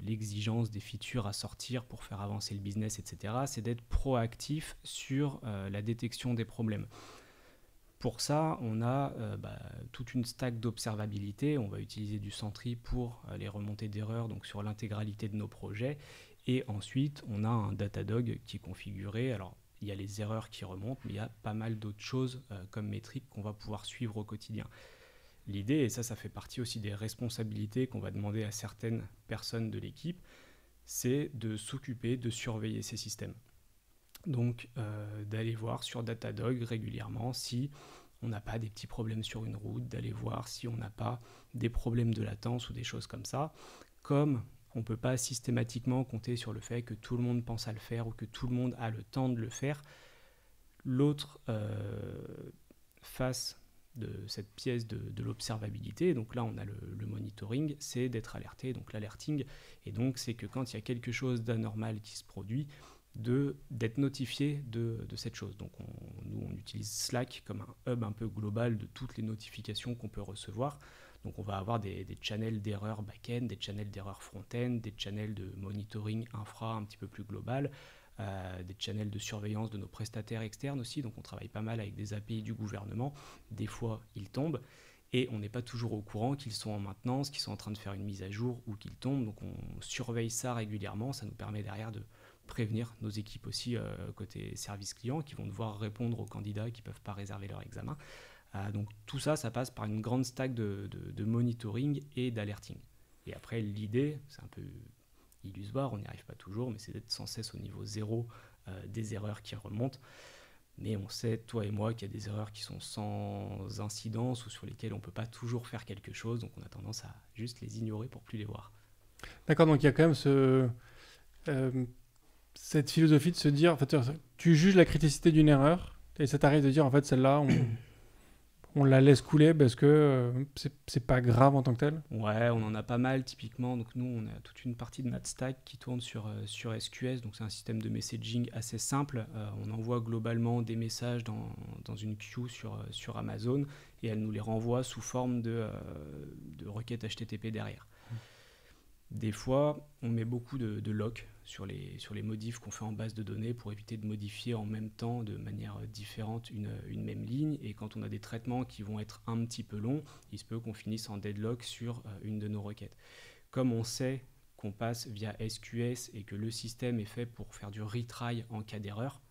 S2: l'exigence des features à sortir pour faire avancer le business, etc., c'est d'être proactif sur la détection des problèmes. Pour ça, on a toute une stack d'observabilité. On va utiliser du Sentry pour les remontées d'erreurs, donc sur l'intégralité de nos projets. Et ensuite, on a un Datadog qui est configuré. Alors, il y a les erreurs qui remontent, mais il y a pas mal d'autres choses comme métriques qu'on va pouvoir suivre au quotidien. L'idée, et ça fait partie aussi des responsabilités qu'on va demander à certaines personnes de l'équipe, c'est de s'occuper de surveiller ces systèmes. Donc, d'aller voir sur Datadog régulièrement si on n'a pas des petits problèmes sur une route, d'aller voir si on n'a pas des problèmes de latence ou des choses comme ça. Comme on ne peut pas systématiquement compter sur le fait que tout le monde pense à le faire ou que tout le monde a le temps de le faire, l'autre face de cette pièce de l'observabilité, donc là on a le monitoring, c'est d'être alerté, donc l'alerting, et donc c'est que quand il y a quelque chose d'anormal qui se produit, d'être notifié de cette chose. Donc nous on utilise Slack comme un hub un peu global de toutes les notifications qu'on peut recevoir. Donc on va avoir des channels d'erreurs back-end, des channels d'erreurs front-end, des channels de monitoring infra un petit peu plus global, des channels de surveillance de nos prestataires externes aussi. Donc on travaille pas mal avec des API du gouvernement. Des fois ils tombent et on n'est pas toujours au courant qu'ils sont en maintenance, qu'ils sont en train de faire une mise à jour ou qu'ils tombent. Donc on surveille ça régulièrement. Ça nous permet derrière de prévenir nos équipes aussi côté service client qui vont devoir répondre aux candidats qui ne peuvent pas réserver leur examen. Donc tout ça, ça passe par une grande stack de monitoring et d'alerting. Et après, l'idée, c'est un peu illusoire, on n'y arrive pas toujours, mais c'est d'être sans cesse au niveau zéro des erreurs qui remontent. Mais on sait, toi et moi, qu'il y a des erreurs qui sont sans incidence ou sur lesquelles on ne peut pas toujours faire quelque chose. Donc on a tendance à juste les ignorer pour plus les voir.
S1: D'accord, donc il y a quand même cette philosophie de se dire, en fait, tu juges la criticité d'une erreur et ça t'arrive de dire, en fait, celle-là, on la laisse couler parce que c'est pas grave en tant que tel.
S2: Ouais, on en a pas mal typiquement. Donc nous, on a toute une partie de notre stack qui tourne sur SQS. Donc c'est un système de messaging assez simple. On envoie globalement des messages dans une queue sur Amazon et elle nous les renvoie sous forme de requêtes HTTP derrière. Des fois, on met beaucoup de lock sur les modifs qu'on fait en base de données pour éviter de modifier en même temps de manière différente une même ligne. Et quand on a des traitements qui vont être un petit peu longs, il se peut qu'on finisse en deadlock sur une de nos requêtes. Comme on sait qu'on passe via SQS et que le système est fait pour faire du retry en cas d'erreur,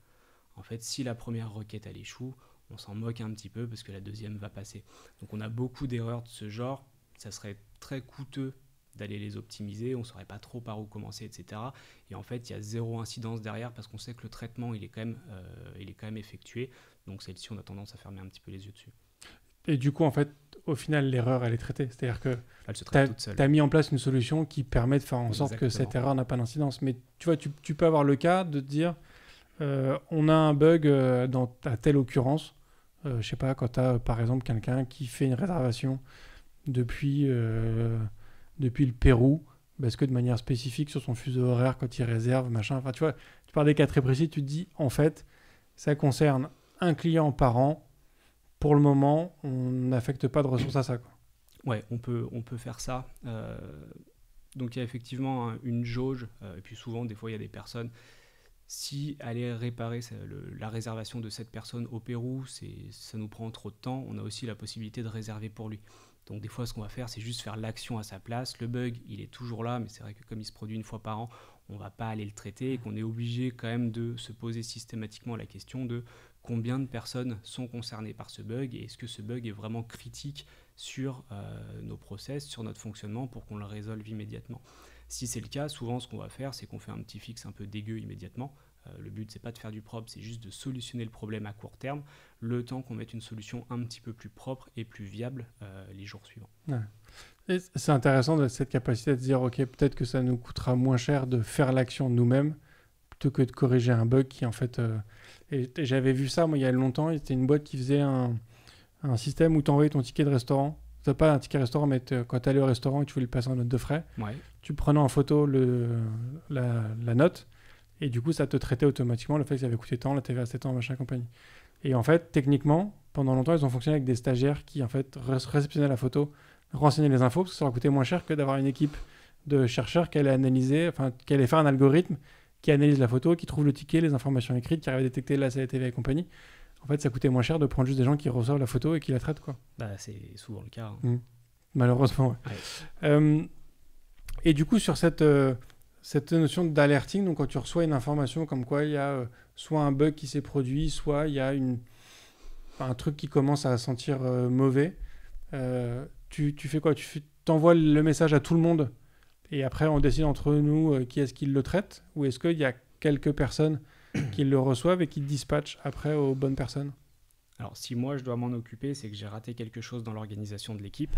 S2: en fait, si la première requête elle échoue, on s'en moque un petit peu parce que la deuxième va passer. Donc on a beaucoup d'erreurs de ce genre. Ça serait très coûteux d'aller les optimiser, on ne saurait pas trop par où commencer, etc. Et en fait, il y a zéro incidence derrière parce qu'on sait que le traitement, il est quand même effectué. Donc celle-ci, on a tendance à fermer un petit peu les yeux dessus.
S1: Et du coup, en fait, au final, l'erreur, elle est traitée. C'est-à-dire que tu as mis en place une solution qui permet de faire en sorte que cette erreur n'a pas d'incidence. Mais tu vois, tu peux avoir le cas de te dire, on a un bug à telle occurrence. Je ne sais pas, quand tu as, par exemple, quelqu'un qui fait une réservation depuis le Pérou, parce que de manière spécifique sur son fuseau horaire, quand il réserve, machin. Enfin, tu vois, tu parles des cas très précis, tu te dis, en fait, ça concerne un client par an. Pour le moment, on n'affecte pas de ressources à ça, quoi.
S2: Ouais, on peut faire ça. Donc, il y a effectivement une jauge. Et puis souvent, des fois, il y a des personnes... Si aller réparer la réservation de cette personne au Pérou, ça nous prend trop de temps, on a aussi la possibilité de réserver pour lui. Donc des fois, ce qu'on va faire, c'est juste faire l'action à sa place. Le bug, il est toujours là, mais c'est vrai que comme il se produit une fois par an, on ne va pas aller le traiter et qu'on est obligé quand même de se poser systématiquement la question de combien de personnes sont concernées par ce bug et est-ce que ce bug est vraiment critique sur nos process, sur notre fonctionnement pour qu'on le résolve immédiatement. Si c'est le cas, souvent ce qu'on va faire, c'est qu'on fait un petit fixe un peu dégueu immédiatement. Le but, c'est pas de faire du propre, c'est juste de solutionner le problème à court terme, le temps qu'on mette une solution un petit peu plus propre et plus viable les jours suivants.
S1: Ouais. Et c'est intéressant de cette capacité de dire, ok, peut-être que ça nous coûtera moins cher de faire l'action nous-mêmes plutôt que de corriger un bug qui en fait... Et j'avais vu ça, moi, il y a longtemps, c'était une boîte qui faisait un système où tu envoyais ton ticket de restaurant. C'était pas un ticket restaurant, mais quand tu allais au restaurant et tu voulais le passer en note de frais,
S2: ouais.
S1: Tu prenais en photo la note et du coup, ça te traitait automatiquement le fait que ça avait coûté tant, la TVA c'était tant, machin, compagnie. Et en fait, techniquement, pendant longtemps, ils ont fonctionné avec des stagiaires qui, en fait, réceptionnaient la photo, renseignaient les infos, parce que ça leur coûtait moins cher que d'avoir une équipe de chercheurs qui allaient analyser, enfin, qui allaient faire un algorithme qui analyse la photo, qui trouve le ticket, les informations écrites, qui arrive à détecter la CCTV et compagnie. En fait, ça coûtait moins cher de prendre juste des gens qui reçoivent la photo et qui la traitent, quoi.
S2: Bah, c'est souvent le cas. Hein.
S1: Malheureusement, ouais. Et du coup, sur cette notion d'alerting, donc quand tu reçois une information comme quoi il y a soit un bug qui s'est produit, soit il y a un truc qui commence à sentir mauvais, tu fais quoi? T'envoies le message à tout le monde et après on décide entre nous qui est-ce qui le traite, ou est-ce qu'il y a quelques personnes qui le reçoivent et qui le dispatchent après aux bonnes personnes?
S2: Alors, si moi je dois m'en occuper, c'est que j'ai raté quelque chose dans l'organisation de l'équipe.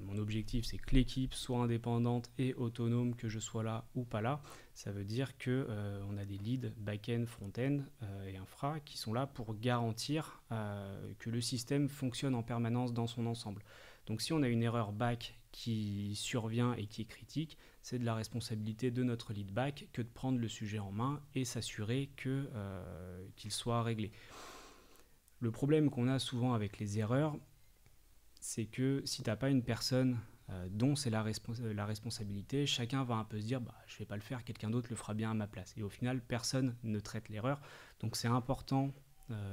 S2: Mon objectif, c'est que l'équipe soit indépendante et autonome, que je sois là ou pas là. Ça veut dire qu'on a des leads back-end, front-end et infra qui sont là pour garantir que le système fonctionne en permanence dans son ensemble. Donc, si on a une erreur back qui survient et qui est critique, c'est de la responsabilité de notre lead back que de prendre le sujet en main et s'assurer qu'il soit réglé. Le problème qu'on a souvent avec les erreurs, c'est que si tu n'as pas une personne dont c'est la responsabilité, chacun va un peu se dire je ne vais pas le faire, quelqu'un d'autre le fera bien à ma place. Et au final, personne ne traite l'erreur. Donc c'est important,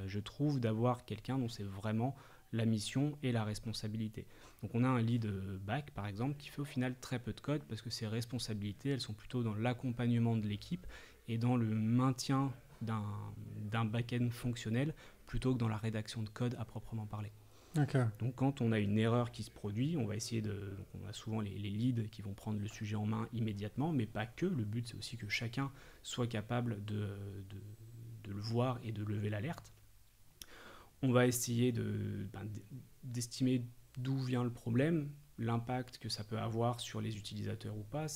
S2: je trouve, d'avoir quelqu'un dont c'est vraiment la mission et la responsabilité. Donc on a un lead back, par exemple, qui fait au final très peu de code parce que ses responsabilités, elles sont plutôt dans l'accompagnement de l'équipe et dans le maintien d'un back-end fonctionnel plutôt que dans la rédaction de code à proprement parler.
S1: Okay.
S2: Donc quand on a une erreur qui se produit, on va essayer donc on a souvent les leads qui vont prendre le sujet en main immédiatement, mais pas que. Le but, c'est aussi que chacun soit capable de le voir et de lever l'alerte. On va essayer d'estimer d'où vient le problème, l'impact que ça peut avoir sur les utilisateurs ou pas.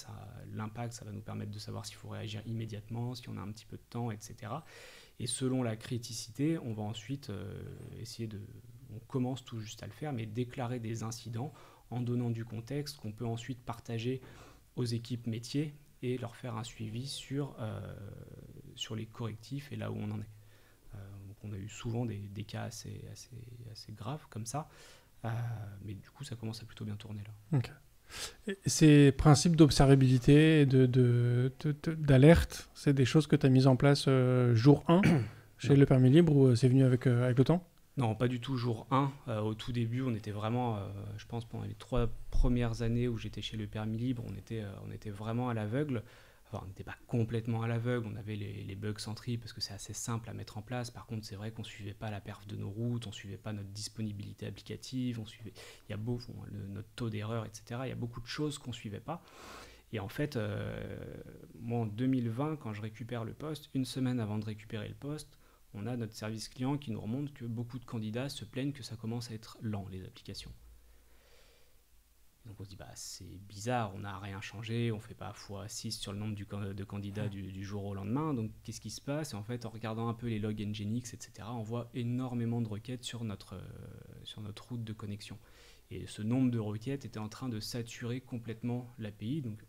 S2: L'impact, ça va nous permettre de savoir s'il faut réagir immédiatement, si on a un petit peu de temps, etc. Et selon la criticité, on va ensuite on commence tout juste à le faire, mais déclarer des incidents en donnant du contexte qu'on peut ensuite partager aux équipes métiers et leur faire un suivi sur les correctifs et là où on en est. Donc on a eu souvent des cas assez graves comme ça, mais du coup ça commence à plutôt bien tourner là.
S1: Okay. Et ces principes d'observabilité et d'alerte, c'est des choses que tu as mises en place jour 1 chez Le Permis Libre, ou c'est venu avec le temps?
S2: Non, pas du tout jour 1. Au tout début, on était vraiment, je pense, pendant les 3 premières années où j'étais chez Le Permis Libre, on était vraiment à l'aveugle. Enfin, on n'était pas complètement à l'aveugle, on avait les bugs Sentry parce que c'est assez simple à mettre en place. Par contre, c'est vrai qu'on ne suivait pas la perf de nos routes, on ne suivait pas notre disponibilité applicative, il y a notre taux d'erreur, etc. Il y a beaucoup de choses qu'on ne suivait pas. Et en fait, moi en 2020, quand je récupère le poste, une semaine avant de récupérer le poste, on a notre service client qui nous remonte que beaucoup de candidats se plaignent que ça commence à être lent, les applications. Donc on se dit, c'est bizarre, on n'a rien changé, on ne fait pas x6 sur le nombre de candidats du jour au lendemain, donc qu'est-ce qui se passe? Et en fait, en regardant un peu les logs Nginx, etc., on voit énormément de requêtes sur notre route de connexion. Et ce nombre de requêtes était en train de saturer complètement l'API. Donc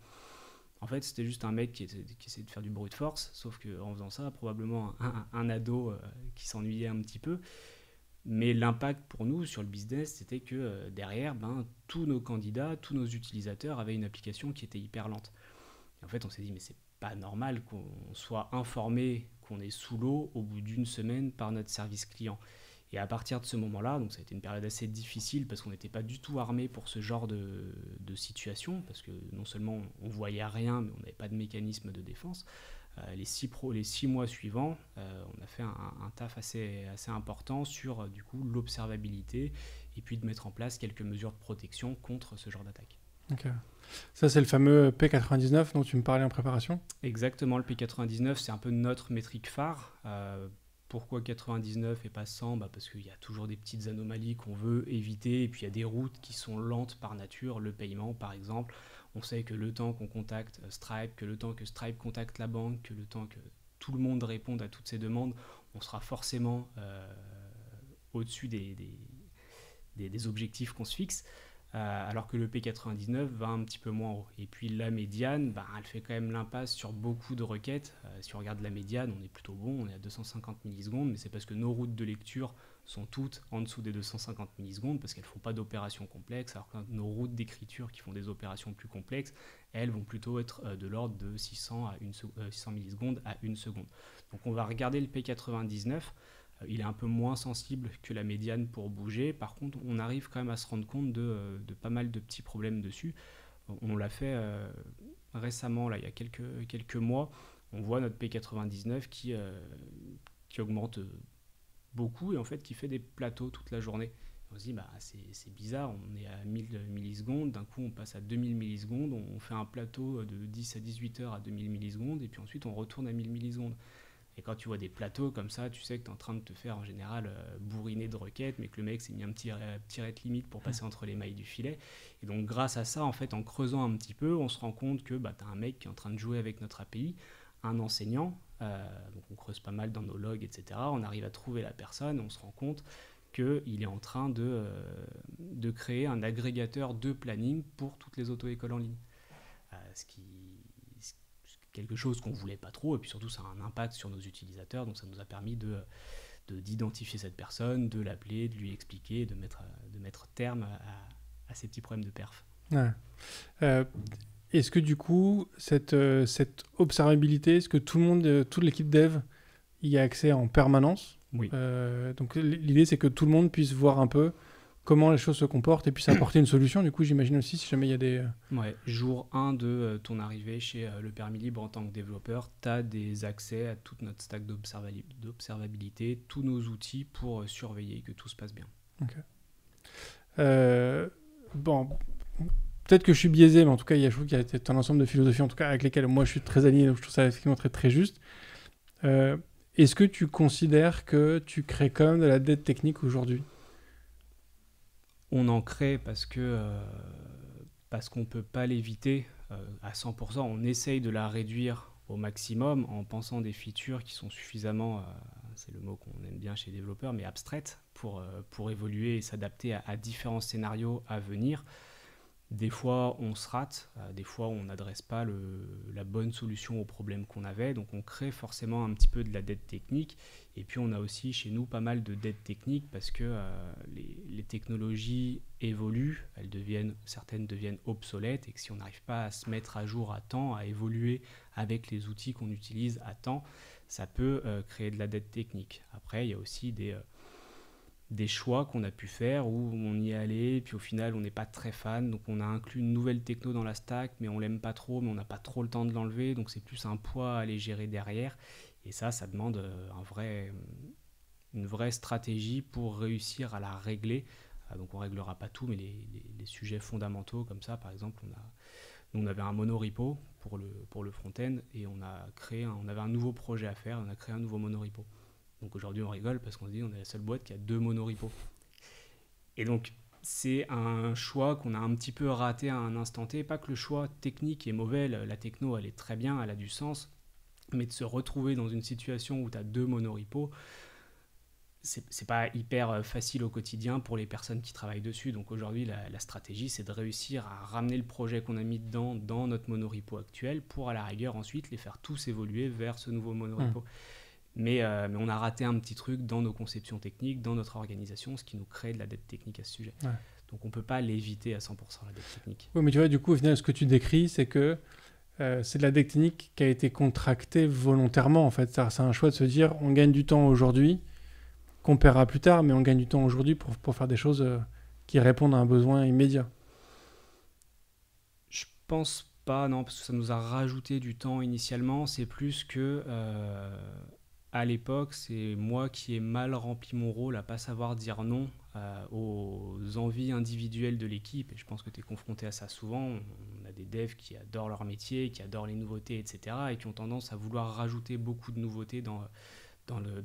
S2: en fait, c'était juste un mec qui essayait de faire du brute force, sauf qu'en faisant ça, probablement un ado qui s'ennuyait un petit peu. Mais l'impact pour nous sur le business, c'était que derrière, tous nos candidats, tous nos utilisateurs avaient une application qui était hyper lente. Et en fait, on s'est dit, mais c'est pas normal qu'on soit informé qu'on est sous l'eau au bout d'une semaine par notre service client. Et à partir de ce moment-là, donc ça a été une période assez difficile parce qu'on n'était pas du tout armé pour ce genre de situation, parce que non seulement on voyait rien, mais on n'avait pas de mécanisme de défense. Les 6 mois suivants, on a fait un taf assez important sur du coup l'observabilité et puis de mettre en place quelques mesures de protection contre ce genre d'attaque.
S1: Ok. Ça, c'est le fameux P99 dont tu me parlais en préparation?
S2: Exactement, le P99, c'est un peu notre métrique phare. Pourquoi 99 et pas 100? Parce qu'il y a toujours des petites anomalies qu'on veut éviter, et puis il y a des routes qui sont lentes par nature, le paiement par exemple. On sait que le temps qu'on contacte Stripe, que le temps que Stripe contacte la banque, que le temps que tout le monde réponde à toutes ces demandes, on sera forcément au-dessus des objectifs qu'on se fixe. alors que le P99 va un petit peu moins haut. Et puis la médiane, elle fait quand même l'impasse sur beaucoup de requêtes. Si on regarde la médiane, on est plutôt bon, on est à 250 millisecondes, mais c'est parce que nos routes de lecture sont toutes en dessous des 250 millisecondes, parce qu'elles ne font pas d'opérations complexes, alors que nos routes d'écriture qui font des opérations plus complexes, elles vont plutôt être de l'ordre de 600 millisecondes à 1 seconde. Donc on va regarder le P99, il est un peu moins sensible que la médiane pour bouger. Par contre, on arrive quand même à se rendre compte de pas mal de petits problèmes dessus. On l'a fait récemment, là, il y a quelques mois. On voit notre P99 qui augmente beaucoup et en fait qui fait des plateaux toute la journée. On se dit, c'est bizarre, on est à 1000 millisecondes, d'un coup on passe à 2000 millisecondes, on fait un plateau de 10 à 18 heures à 2000 millisecondes et puis ensuite on retourne à 1000 millisecondes. Et quand tu vois des plateaux comme ça, tu sais que tu es en train de te faire en général bourriner de requêtes, mais que le mec s'est mis un petit rate limite pour passer entre les mailles du filet. Et donc grâce à ça, en fait, en creusant un petit peu, on se rend compte que tu as un mec qui est en train de jouer avec notre API, un enseignant, donc on creuse pas mal dans nos logs, etc. On arrive à trouver la personne, on se rend compte qu'il est en train de créer un agrégateur de planning pour toutes les auto-écoles en ligne. Ce qui quelque chose qu'on ne voulait pas trop, et puis surtout ça a un impact sur nos utilisateurs, donc ça nous a permis d'identifier cette personne, de l'appeler, de lui expliquer, de mettre terme à ces petits problèmes de perf.
S1: Ouais. Est-ce que du coup, cette observabilité, est-ce que tout le monde, toute l'équipe dev y a accès en permanence ?
S2: Oui.
S1: Donc l'idée c'est que tout le monde puisse voir un peu comment les choses se comportent et puis apporter une solution. Du coup, j'imagine aussi si jamais il y a des...
S2: Ouais, jour 1 de ton arrivée chez Le Permis Libre en tant que développeur, tu as des accès à toute notre stack d'observabilité, tous nos outils pour surveiller que tout se passe bien.
S1: Ok. Bon, peut-être que je suis biaisé, mais en tout cas, je trouve qu'il y a un ensemble de philosophies en tout cas, avec lesquelles moi je suis très aligné, donc je trouve ça effectivement très, très juste. Est-ce que tu considères que tu crées quand même de la dette technique aujourd'hui ?
S2: On en crée parce qu'on ne peut pas l'éviter à 100%. On essaye de la réduire au maximum en pensant des features qui sont suffisamment, c'est le mot qu'on aime bien chez les développeurs, mais abstraites pour évoluer et s'adapter à différents scénarios à venir. Des fois, on se rate, des fois, on n'adresse pas la bonne solution au problème qu'on avait. Donc, on crée forcément un petit peu de la dette technique. Et puis, on a aussi chez nous pas mal de dette technique parce que les technologies évoluent, certaines deviennent obsolètes et que si on n'arrive pas à se mettre à jour à temps, à évoluer avec les outils qu'on utilise à temps, ça peut créer de la dette technique. Après, il y a aussi des choix qu'on a pu faire où on y est allé, puis au final on n'est pas très fan, donc on a inclus une nouvelle techno dans la stack, mais on l'aime pas trop, mais on n'a pas trop le temps de l'enlever, donc c'est plus un poids à aller gérer derrière, et ça demande une vraie stratégie pour réussir à la régler. Donc on réglera pas tout, mais les sujets fondamentaux comme ça, par exemple, on avait un monorepo pour le front-end, et on avait un nouveau projet à faire, on a créé un nouveau monorepo. Donc aujourd'hui, on rigole parce qu'on se dit qu'on est la seule boîte qui a 2 monorepos. Et donc, c'est un choix qu'on a un petit peu raté à un instant T. Pas que le choix technique est mauvais, la techno, elle est très bien, elle a du sens. Mais de se retrouver dans une situation où tu as 2 monorepos, c'est pas hyper facile au quotidien pour les personnes qui travaillent dessus. Donc aujourd'hui, la stratégie, c'est de réussir à ramener le projet qu'on a mis dedans dans notre monorepo actuel pour, à la rigueur, ensuite les faire tous évoluer vers ce nouveau monorepo. Mais on a raté un petit truc dans nos conceptions techniques, dans notre organisation, ce qui nous crée de la dette technique à ce sujet. Ouais. Donc on ne peut pas l'éviter à 100% la dette technique.
S1: Oui, mais tu vois, du coup, au final, ce que tu décris, c'est que c'est de la dette technique qui a été contractée volontairement, en fait. C'est un choix de se dire, on gagne du temps aujourd'hui, qu'on paiera plus tard, mais on gagne du temps aujourd'hui pour faire des choses qui répondent à un besoin immédiat.
S2: Je pense pas, non, parce que ça nous a rajouté du temps initialement. C'est plus que... à l'époque, c'est moi qui ai mal rempli mon rôle à ne pas savoir dire non aux envies individuelles de l'équipe. Et je pense que tu es confronté à ça souvent. On a des devs qui adorent leur métier, qui adorent les nouveautés, etc. et qui ont tendance à vouloir rajouter beaucoup de nouveautés dans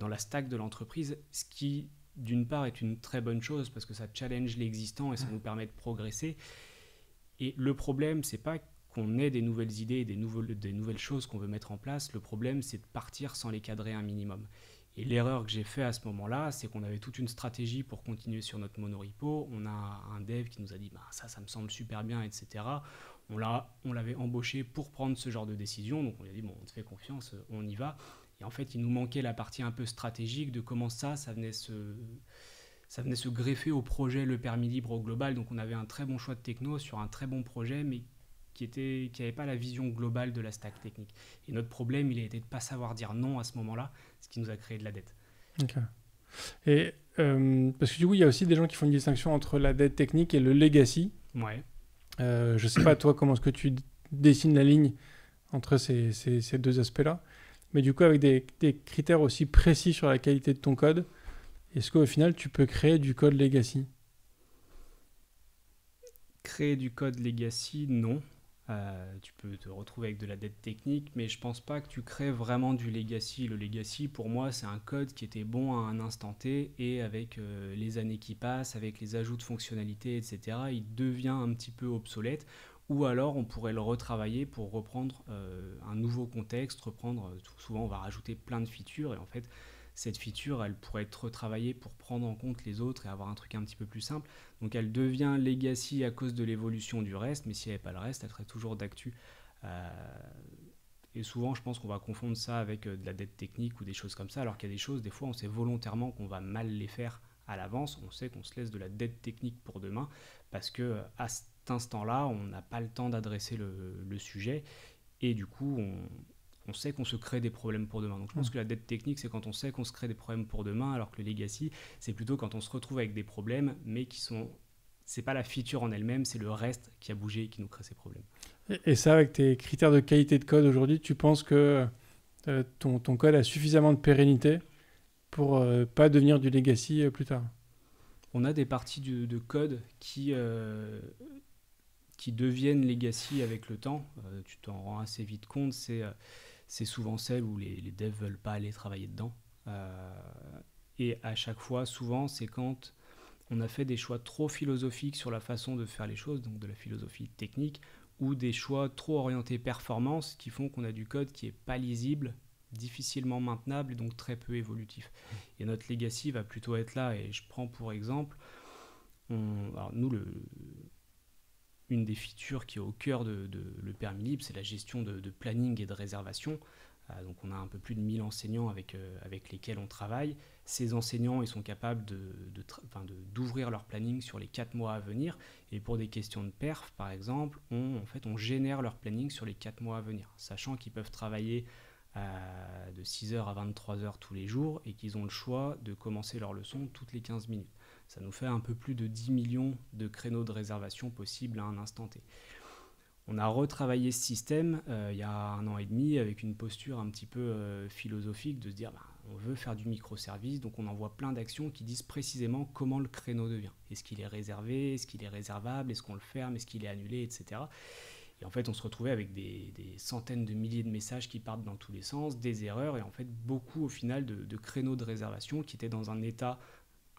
S2: la stack de l'entreprise, ce qui, d'une part, est une très bonne chose parce que ça challenge l'existant et ça nous permet de progresser. Et le problème, c'est pas qu'on ait des nouvelles idées, des nouvelles choses qu'on veut mettre en place. Le problème, c'est de partir sans les cadrer un minimum. Et l'erreur que j'ai fait à ce moment-là, c'est qu'on avait toute une stratégie pour continuer sur notre monorepo. On a un dev qui nous a dit bah, ça me semble super bien, etc. On l'avait embauché pour prendre ce genre de décision. Donc on lui a dit bon, on te fait confiance, on y va. Et en fait, il nous manquait la partie un peu stratégique de comment ça venait se greffer au projet Le Permis Libre au global. Donc on avait un très bon choix de techno sur un très bon projet, mais qui n'avait pas la vision globale de la stack technique. Et notre problème, il a été de ne pas savoir dire non à ce moment-là, ce qui nous a créé de la dette.
S1: Ok. Et parce que du coup, il y a aussi des gens qui font une distinction entre la dette technique et le legacy.
S2: Ouais.
S1: Je sais pas, toi, comment est-ce que tu dessines la ligne entre ces deux aspects-là. Mais du coup, avec des critères aussi précis sur la qualité de ton code, est-ce qu'au final, tu peux créer du code legacy?
S2: Créer du code legacy, non. Tu peux te retrouver avec de la dette technique, mais je pense pas que tu crées vraiment du legacy. Le legacy, pour moi, c'est un code qui était bon à un instant T, et avec les années qui passent, avec les ajouts de fonctionnalités, etc., il devient un petit peu obsolète. Ou alors, on pourrait le retravailler pour reprendre un nouveau contexte, souvent, on va rajouter plein de features, et en fait, cette feature, elle pourrait être retravaillée pour prendre en compte les autres et avoir un truc un petit peu plus simple. Donc elle devient legacy à cause de l'évolution du reste, mais si elle n'avait pas le reste, elle serait toujours d'actu. Et souvent, je pense qu'on va confondre ça avec de la dette technique ou des choses comme ça, alors qu'il y a des choses, des fois, on sait volontairement qu'on va mal les faire à l'avance. On sait qu'on se laisse de la dette technique pour demain, parce que à cet instant-là, on n'a pas le temps d'adresser le sujet, et du coup, on sait qu'on se crée des problèmes pour demain. Donc je pense que la dette technique, c'est quand on sait qu'on se crée des problèmes pour demain, alors que le legacy, c'est plutôt quand on se retrouve avec des problèmes, mais c'est pas la feature en elle-même, c'est le reste qui a bougé et qui nous crée ces problèmes.
S1: Et ça, avec tes critères de qualité de code aujourd'hui, tu penses que ton code a suffisamment de pérennité pour pas devenir du legacy plus tard?
S2: On a des parties de code qui deviennent legacy avec le temps. Tu t'en rends assez vite compte, c'est souvent celle où les devs veulent pas aller travailler dedans. Et à chaque fois, souvent, c'est quand on a fait des choix trop philosophiques sur la façon de faire les choses, donc de la philosophie technique, ou des choix trop orientés performance qui font qu'on a du code qui est pas lisible, difficilement maintenable et donc très peu évolutif. Et notre legacy va plutôt être là. Et je prends pour exemple, alors nous, une des features qui est au cœur de le permis libre, c'est la gestion de planning et de réservation. Donc on a un peu plus de 1000 enseignants avec lesquels on travaille. Ces enseignants, ils sont capables d'ouvrir leur planning sur les 4 mois à venir. Et pour des questions de perf, par exemple, on génère leur planning sur les 4 mois à venir, sachant qu'ils peuvent travailler de 6h à 23h tous les jours et qu'ils ont le choix de commencer leur leçon toutes les 15 minutes. Ça nous fait un peu plus de 10 millions de créneaux de réservation possibles à un instant T. On a retravaillé ce système il y a 1 an et demi avec une posture un petit peu philosophique de se dire on veut faire du microservice, donc on envoie plein d'actions qui disent précisément comment le créneau devient. Est-ce qu'il est réservé, est-ce qu'il est réservable, est-ce qu'on le ferme, est-ce qu'il est annulé, etc. Et en fait, on se retrouvait avec des centaines de milliers de messages qui partent dans tous les sens, des erreurs, et en fait, beaucoup au final de créneaux de réservation qui étaient dans un état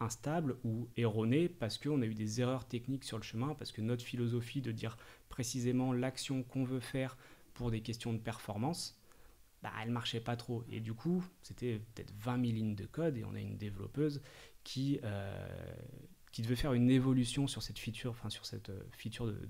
S2: instable ou erroné parce qu'on a eu des erreurs techniques sur le chemin, parce que notre philosophie de dire précisément l'action qu'on veut faire pour des questions de performance, elle marchait pas trop. Et du coup, c'était peut-être 20 000 lignes de code et on a une développeuse qui devait faire une évolution sur cette feature,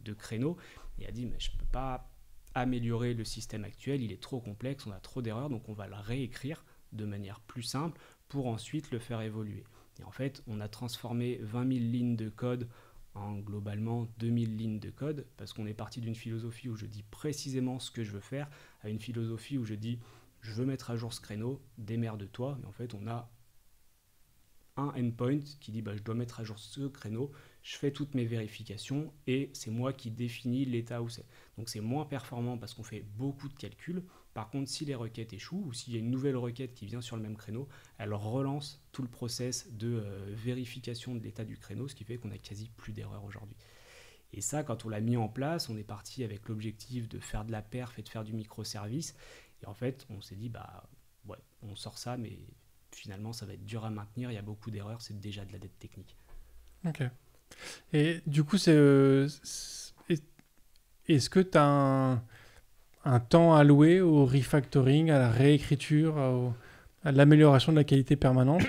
S2: de créneau, et a dit mais je peux pas améliorer le système actuel, il est trop complexe, on a trop d'erreurs, donc on va le réécrire de manière plus simple pour ensuite le faire évoluer. Et en fait, on a transformé 20 000 lignes de code en globalement 2000 lignes de code, parce qu'on est parti d'une philosophie où je dis précisément ce que je veux faire, à une philosophie où je dis je veux mettre à jour ce créneau, démerde-toi. Et en fait, on a un endpoint qui dit je dois mettre à jour ce créneau, je fais toutes mes vérifications et c'est moi qui définis l'état où c'est. Donc c'est moins performant parce qu'on fait beaucoup de calculs. Par contre, si les requêtes échouent ou s'il y a une nouvelle requête qui vient sur le même créneau, elle relance tout le process de vérification de l'état du créneau, ce qui fait qu'on a quasi plus d'erreurs aujourd'hui. Et ça, quand on l'a mis en place, on est parti avec l'objectif de faire de la perf et de faire du microservice. Et en fait, on s'est dit, on sort ça, mais finalement, ça va être dur à maintenir, il y a beaucoup d'erreurs, c'est déjà de la dette technique.
S1: Ok. Et du coup, est-ce que tu as un temps alloué au refactoring, à la réécriture, à à l'amélioration de la qualité permanente?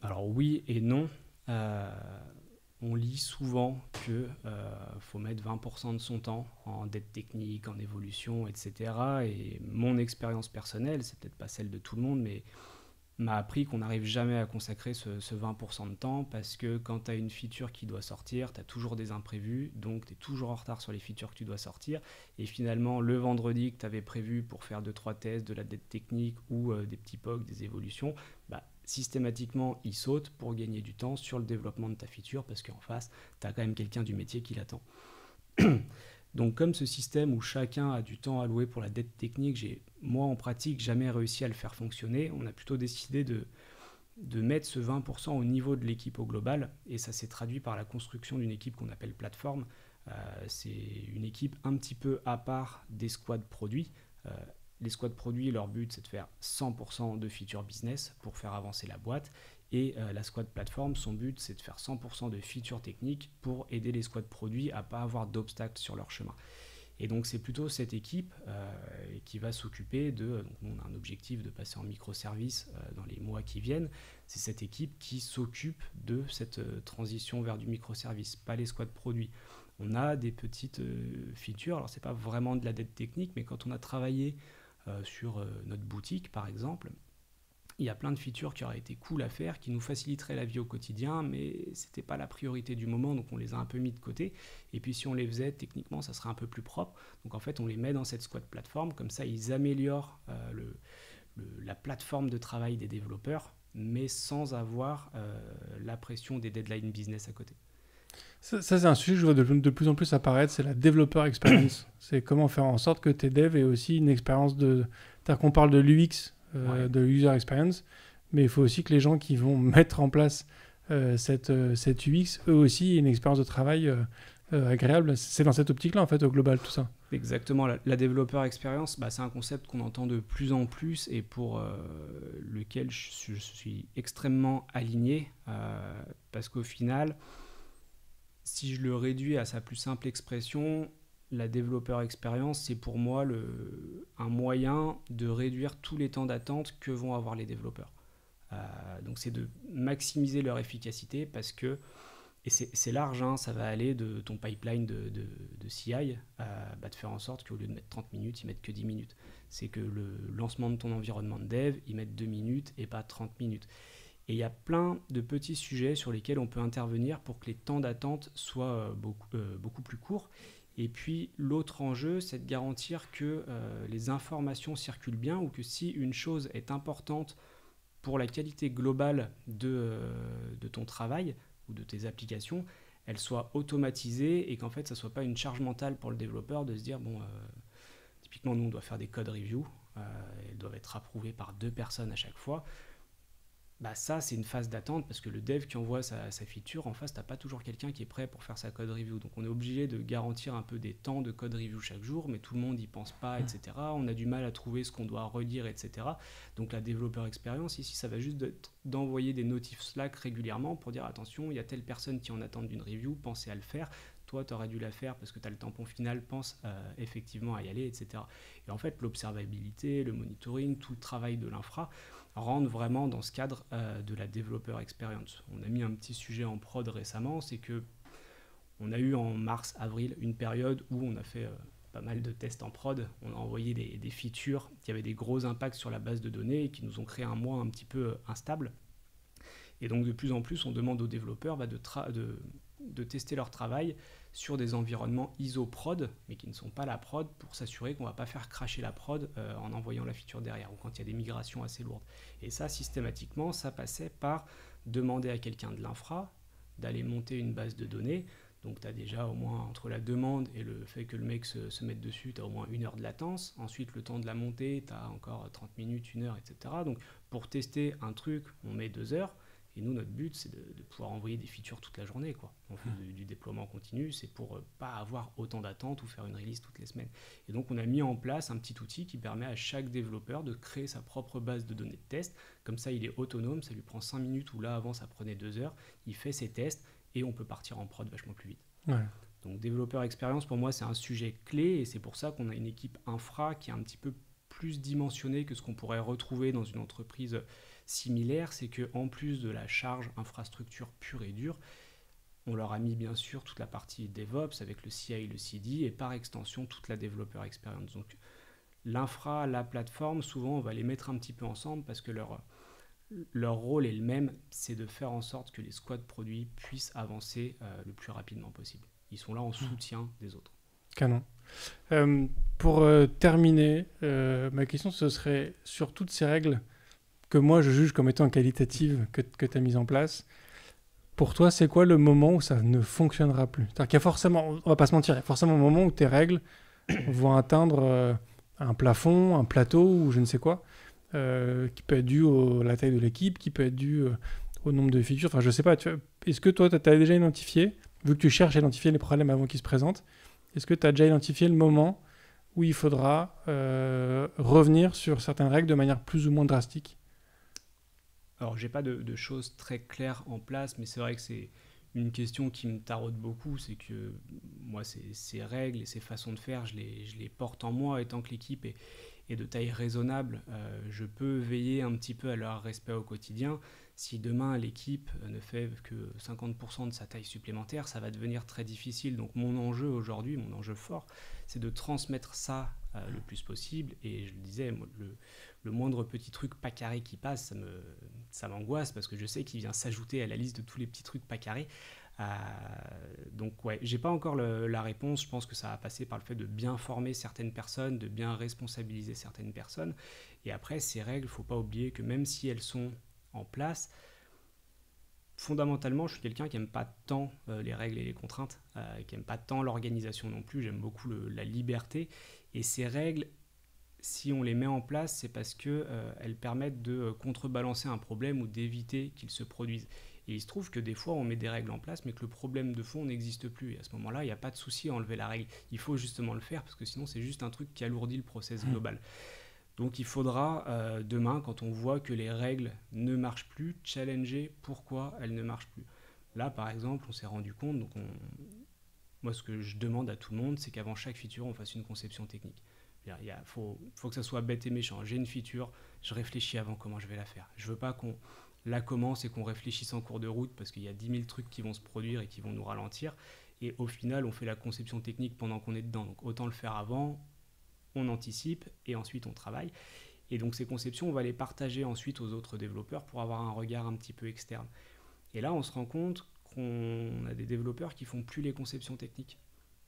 S2: Alors oui et non. On lit souvent qu'il faut mettre 20% de son temps en dette technique, en évolution, etc. Et mon expérience personnelle, c'est peut-être pas celle de tout le monde, mais m'a appris qu'on n'arrive jamais à consacrer ce 20% de temps parce que quand tu as une feature qui doit sortir, tu as toujours des imprévus, donc tu es toujours en retard sur les features que tu dois sortir. Et finalement, le vendredi que tu avais prévu pour faire 2-3 tests, de la dette technique ou des petits POC, des évolutions, systématiquement, il saute pour gagner du temps sur le développement de ta feature parce qu'en face, tu as quand même quelqu'un du métier qui l'attend. Donc comme ce système où chacun a du temps alloué pour la dette technique, moi en pratique jamais réussi à le faire fonctionner. On a plutôt décidé de mettre ce 20% au niveau de l'équipe au global et ça s'est traduit par la construction d'une équipe qu'on appelle plateforme. C'est une équipe un petit peu à part des squads produits. Les squads produits, leur but c'est de faire 100% de feature business pour faire avancer la boîte. Et la squad plateforme, son but, c'est de faire 100% de features techniques pour aider les squads produits à ne pas avoir d'obstacles sur leur chemin. Et donc, c'est plutôt cette équipe qui va s'occuper de... Donc, on a un objectif de passer en microservice dans les mois qui viennent. C'est cette équipe qui s'occupe de cette transition vers du microservice, pas les squads produits. On a des petites features, alors ce n'est pas vraiment de la dette technique, mais quand on a travaillé sur notre boutique, par exemple, il y a plein de features qui auraient été cool à faire, qui nous faciliteraient la vie au quotidien, mais ce n'était pas la priorité du moment, donc on les a un peu mis de côté. Et puis si on les faisait, techniquement, ça serait un peu plus propre. Donc en fait, on les met dans cette squad plateforme, comme ça ils améliorent la plateforme de travail des développeurs, mais sans avoir la pression des deadlines business à côté.
S1: Ça c'est un sujet que je vois de plus en plus apparaître, c'est la developer experience. C'est comment faire en sorte que tes devs aient aussi une expérience de... C'est-à-dire qu'on parle de l'UX, de user experience, mais il faut aussi que les gens qui vont mettre en place cette UX, eux aussi, aient une expérience de travail agréable. C'est dans cette optique-là, en fait, au global, tout ça.
S2: Exactement. La developer experience, c'est un concept qu'on entend de plus en plus et pour lequel je suis extrêmement aligné, parce qu'au final, si je le réduis à sa plus simple expression, la developer experience, c'est pour moi un moyen de réduire tous les temps d'attente que vont avoir les développeurs. Donc c'est de maximiser leur efficacité parce que, et c'est large, hein, ça va aller de ton pipeline de CI, de faire en sorte qu'au lieu de mettre 30 minutes, ils mettent que 10 minutes. C'est que le lancement de ton environnement de dev, ils mettent 2 minutes et pas 30 minutes. Et il y a plein de petits sujets sur lesquels on peut intervenir pour que les temps d'attente soient beaucoup plus courts. Et puis l'autre enjeu, c'est de garantir que les informations circulent bien ou que si une chose est importante pour la qualité globale de ton travail ou de tes applications, elle soit automatisée et qu'en fait, ça ne soit pas une charge mentale pour le développeur de se dire, typiquement, nous, on doit faire des code reviews, elles doivent être approuvées par 2 personnes à chaque fois. Ça, c'est une phase d'attente parce que le dev qui envoie sa feature, en face, tu n'as pas toujours quelqu'un qui est prêt pour faire sa code review. Donc, on est obligé de garantir un peu des temps de code review chaque jour, mais tout le monde n'y pense pas, etc. On a du mal à trouver ce qu'on doit relire, etc. Donc, la développeur expérience, ici, ça va juste d'envoyer des notifs Slack régulièrement pour dire attention, il y a telle personne qui en attend d'une review, pensez à le faire. Toi, tu aurais dû la faire parce que tu as le tampon final, pense effectivement à y aller, etc. Et en fait, l'observabilité, le monitoring, tout le travail de l'infra rentre vraiment dans ce cadre de la developer experience. On a mis un petit sujet en prod récemment, c'est que on a eu en mars-avril une période où on a fait pas mal de tests en prod. On a envoyé des features qui avaient des gros impacts sur la base de données et qui nous ont créé un mois un petit peu instable. Et donc de plus en plus, on demande aux développeurs de tester leur travail sur des environnements ISO prod, mais qui ne sont pas la prod, pour s'assurer qu'on ne va pas faire crasher la prod en envoyant la feature derrière, ou quand il y a des migrations assez lourdes. Et ça, systématiquement, ça passait par demander à quelqu'un de l'infra d'aller monter une base de données. Donc tu as déjà au moins, entre la demande et le fait que le mec se mette dessus, tu as au moins 1 heure de latence. Ensuite, le temps de la montée, tu as encore 30 minutes, 1 heure, etc. Donc pour tester un truc, on met 2 heures. Et nous, notre but, c'est de pouvoir envoyer des features toute la journée, quoi. On fait du déploiement continu, c'est pour pas avoir autant d'attentes ou faire une release toutes les semaines. Et donc, on a mis en place un petit outil qui permet à chaque développeur de créer sa propre base de données de test. Comme ça, il est autonome, ça lui prend 5 minutes, où là, avant, ça prenait 2 heures. Il fait ses tests et on peut partir en prod vachement plus vite.
S1: Ouais.
S2: Donc, développeur expérience, pour moi, c'est un sujet clé et c'est pour ça qu'on a une équipe infra qui est un petit peu plus dimensionné que ce qu'on pourrait retrouver dans une entreprise similaire, c'est qu'en plus de la charge infrastructure pure et dure, on leur a mis bien sûr toute la partie DevOps avec le CI et le CD et par extension toute la Developer Experience. Donc l'infra, la plateforme, souvent on va les mettre un petit peu ensemble parce que leur rôle est le même, c'est de faire en sorte que les squads produits puissent avancer le plus rapidement possible. Ils sont là en soutien des autres.
S1: Canon. Pour terminer, ma question ce serait sur toutes ces règles que moi je juge comme étant qualitatives que tu as mises en place. Pour toi, c'est quoi le moment où ça ne fonctionnera plus? C'est-à-dire qu'il y a forcément, on va pas se mentir, il y a forcément un moment où tes règles vont atteindre un plafond, un plateau ou je ne sais quoi, qui peut être dû à la taille de l'équipe, qui peut être dû au nombre de features. Enfin, je sais pas. Est-ce que toi, tu as déjà identifié, vu que tu cherches à identifier les problèmes avant qu'ils se présentent, est-ce que tu as déjà identifié le moment où il faudra revenir sur certaines règles de manière plus ou moins drastique?
S2: Alors, j'ai pas de choses très claires en place, mais c'est vrai que c'est une question qui me taraude beaucoup. C'est que moi, ces règles et ces façons de faire, je les porte en moi. Et tant que l'équipe est de taille raisonnable, je peux veiller un petit peu à leur respect au quotidien. Si demain, l'équipe ne fait que 50% de sa taille supplémentaire, ça va devenir très difficile. Donc, mon enjeu aujourd'hui, mon enjeu fort, c'est de transmettre ça le plus possible. Et je le disais, moi, le moindre petit truc pas carré qui passe, ça m'angoisse parce que je sais qu'il vient s'ajouter à la liste de tous les petits trucs pas carrés. Donc ouais, j'ai pas encore la réponse. Je pense que ça va passer par le fait de bien former certaines personnes, de bien responsabiliser certaines personnes. Et après, ces règles, faut pas oublier que même si elles sont en place, fondamentalement, je suis quelqu'un qui n'aime pas tant les règles et les contraintes, qui n'aime pas tant l'organisation non plus. J'aime beaucoup la liberté. Et ces règles, si on les met en place, c'est parce qu'elles permettent de contrebalancer un problème ou d'éviter qu'il se produise. Et il se trouve que des fois, on met des règles en place, mais que le problème de fond n'existe plus. Et à ce moment-là, il n'y a pas de souci à enlever la règle. Il faut justement le faire, parce que sinon, c'est juste un truc qui alourdit le process global. Donc il faudra, demain, quand on voit que les règles ne marchent plus, challenger pourquoi elles ne marchent plus. Là, par exemple, on s'est rendu compte, donc moi, ce que je demande à tout le monde, c'est qu'avant chaque feature, on fasse une conception technique. Il faut que ça soit bête et méchant. J'ai une feature, je réfléchis avant comment je vais la faire. Je ne veux pas qu'on la commence et qu'on réfléchisse en cours de route parce qu'il y a 10 000 trucs qui vont se produire et qui vont nous ralentir. Et au final, on fait la conception technique pendant qu'on est dedans. Donc autant le faire avant, on anticipe et ensuite on travaille. Et donc ces conceptions, on va les partager ensuite aux autres développeurs pour avoir un regard un petit peu externe. Et là, on se rend compte qu'on a des développeurs qui ne font plus les conceptions techniques.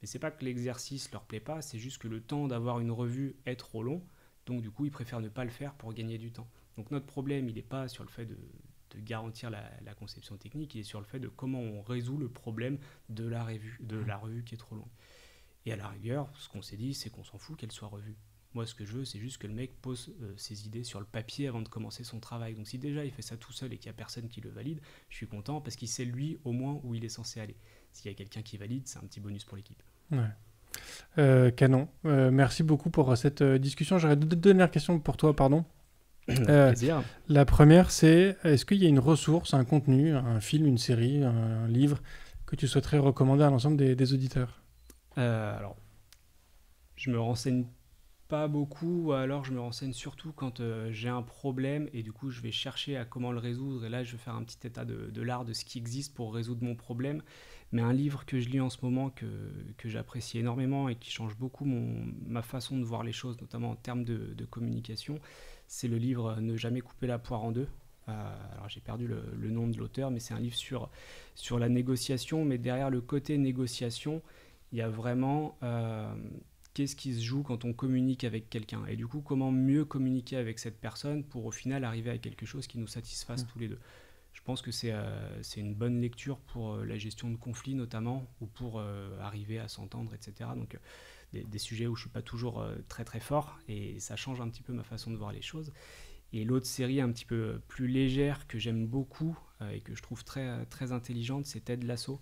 S2: Mais c'est pas que l'exercice leur plaît pas, c'est juste que le temps d'avoir une revue est trop long, donc du coup ils préfèrent ne pas le faire pour gagner du temps. Donc notre problème, il n'est pas sur le fait de garantir la conception technique, il est sur le fait de comment on résout le problème de la revue qui est trop longue. Et à la rigueur, ce qu'on s'est dit, c'est qu'on s'en fout qu'elle soit revue. Moi, ce que je veux, c'est juste que le mec pose ses idées sur le papier avant de commencer son travail. Donc si déjà il fait ça tout seul et qu'il n'y a personne qui le valide, je suis content parce qu'il sait lui au moins où il est censé aller. S'il y a quelqu'un qui valide, c'est un petit bonus pour l'équipe.
S1: Ouais. Canon. Merci beaucoup pour cette discussion. J'aurais deux dernières questions pour toi, pardon.
S2: Plaisir.
S1: La première, c'est est-ce qu'il y a une ressource, un contenu, un film, une série, un livre que tu souhaiterais recommander à l'ensemble des auditeurs?
S2: Alors, je me renseigne pas beaucoup, ou alors je me renseigne surtout quand j'ai un problème et du coup je vais chercher à comment le résoudre et là je vais faire un petit état de l'art de ce qui existe pour résoudre mon problème. Mais un livre que je lis en ce moment que j'apprécie énormément et qui change beaucoup ma façon de voir les choses, notamment en termes de communication, c'est le livre « Ne jamais couper la poire en deux ». Alors j'ai perdu le nom de l'auteur, mais c'est un livre sur la négociation, mais derrière le côté négociation, il y a vraiment qu'est-ce qui se joue quand on communique avec quelqu'un et du coup comment mieux communiquer avec cette personne pour au final arriver à quelque chose qui nous satisfasse tous les deux. Je pense que c'est une bonne lecture pour la gestion de conflits notamment ou pour arriver à s'entendre, etc. Donc des sujets où je ne suis pas toujours très très fort et ça change un petit peu ma façon de voir les choses. Et l'autre série un petit peu plus légère que j'aime beaucoup et que je trouve très, très intelligente, c'est Ted Lasso,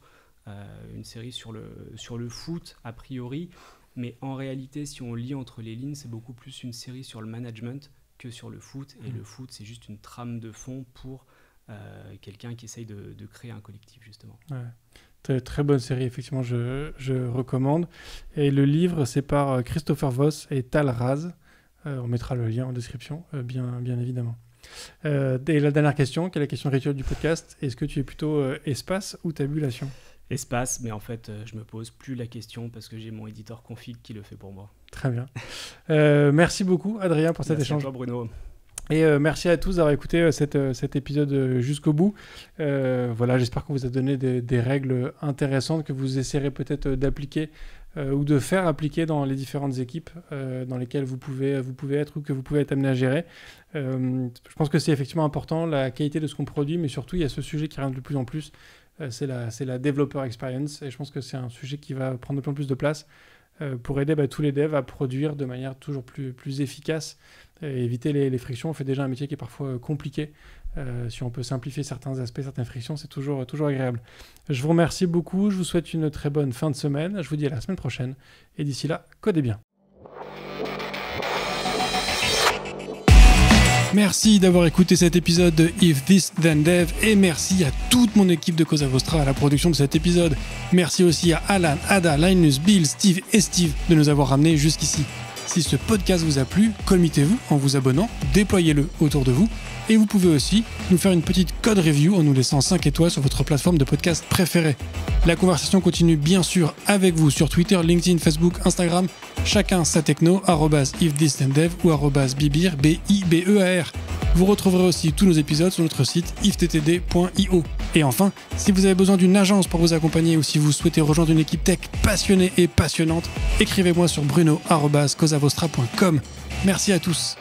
S2: une série sur le foot a priori, mais en réalité si on lit entre les lignes, c'est beaucoup plus une série sur le management que sur le foot. Et le foot, c'est juste une trame de fond pour quelqu'un qui essaye de créer un collectif justement.
S1: Ouais. Très, très bonne série, effectivement, je recommande. Et le livre, c'est par Christopher Voss et Tal Raz. On mettra le lien en description, bien évidemment. Et la dernière question, qui est la question rituelle du podcast, est-ce que tu es plutôt espace ou tabulation ?
S2: Espace, mais en fait, je me pose plus la question parce que j'ai mon éditeur config qui le fait pour moi.
S1: Très bien. Merci beaucoup, Adrien, pour cet échange.
S2: Merci à toi, Bruno.
S1: Et merci à tous d'avoir écouté cet épisode jusqu'au bout. Voilà, j'espère qu'on vous a donné des règles intéressantes que vous essaierez peut-être d'appliquer ou de faire appliquer dans les différentes équipes dans lesquelles vous pouvez être ou que vous pouvez être amené à gérer. Je pense que c'est effectivement important, la qualité de ce qu'on produit, mais surtout, il y a ce sujet qui revient de plus en plus, c'est la developer experience, et je pense que c'est un sujet qui va prendre de plus en plus de place pour aider tous les devs à produire de manière toujours plus efficace et éviter les frictions. On fait déjà un métier qui est parfois compliqué. Si on peut simplifier certains aspects, certaines frictions, c'est toujours agréable. Je vous remercie beaucoup, je vous souhaite une très bonne fin de semaine, je vous dis à la semaine prochaine, et d'ici là, codez bien. Merci d'avoir écouté cet épisode de If This Then Dev, et merci à toute mon équipe de Cosa Vostra à la production de cet épisode. Merci aussi à Alan, Ada, Linus, Bill, Steve et Steve de nous avoir ramenés jusqu'ici. Si ce podcast vous a plu, committez-vous en vous abonnant, déployez-le autour de vous, et vous pouvez aussi nous faire une petite code review en nous laissant 5 étoiles sur votre plateforme de podcast préférée. La conversation continue bien sûr avec vous sur Twitter, LinkedIn, Facebook, Instagram, chacun sa techno, @ifthisdendev ou @bibir, B-I-B-E-A-R. Vous retrouverez aussi tous nos épisodes sur notre site ifttd.io. Et enfin, si vous avez besoin d'une agence pour vous accompagner ou si vous souhaitez rejoindre une équipe tech passionnée et passionnante, écrivez-moi sur bruno@cosavostra.com. Merci à tous.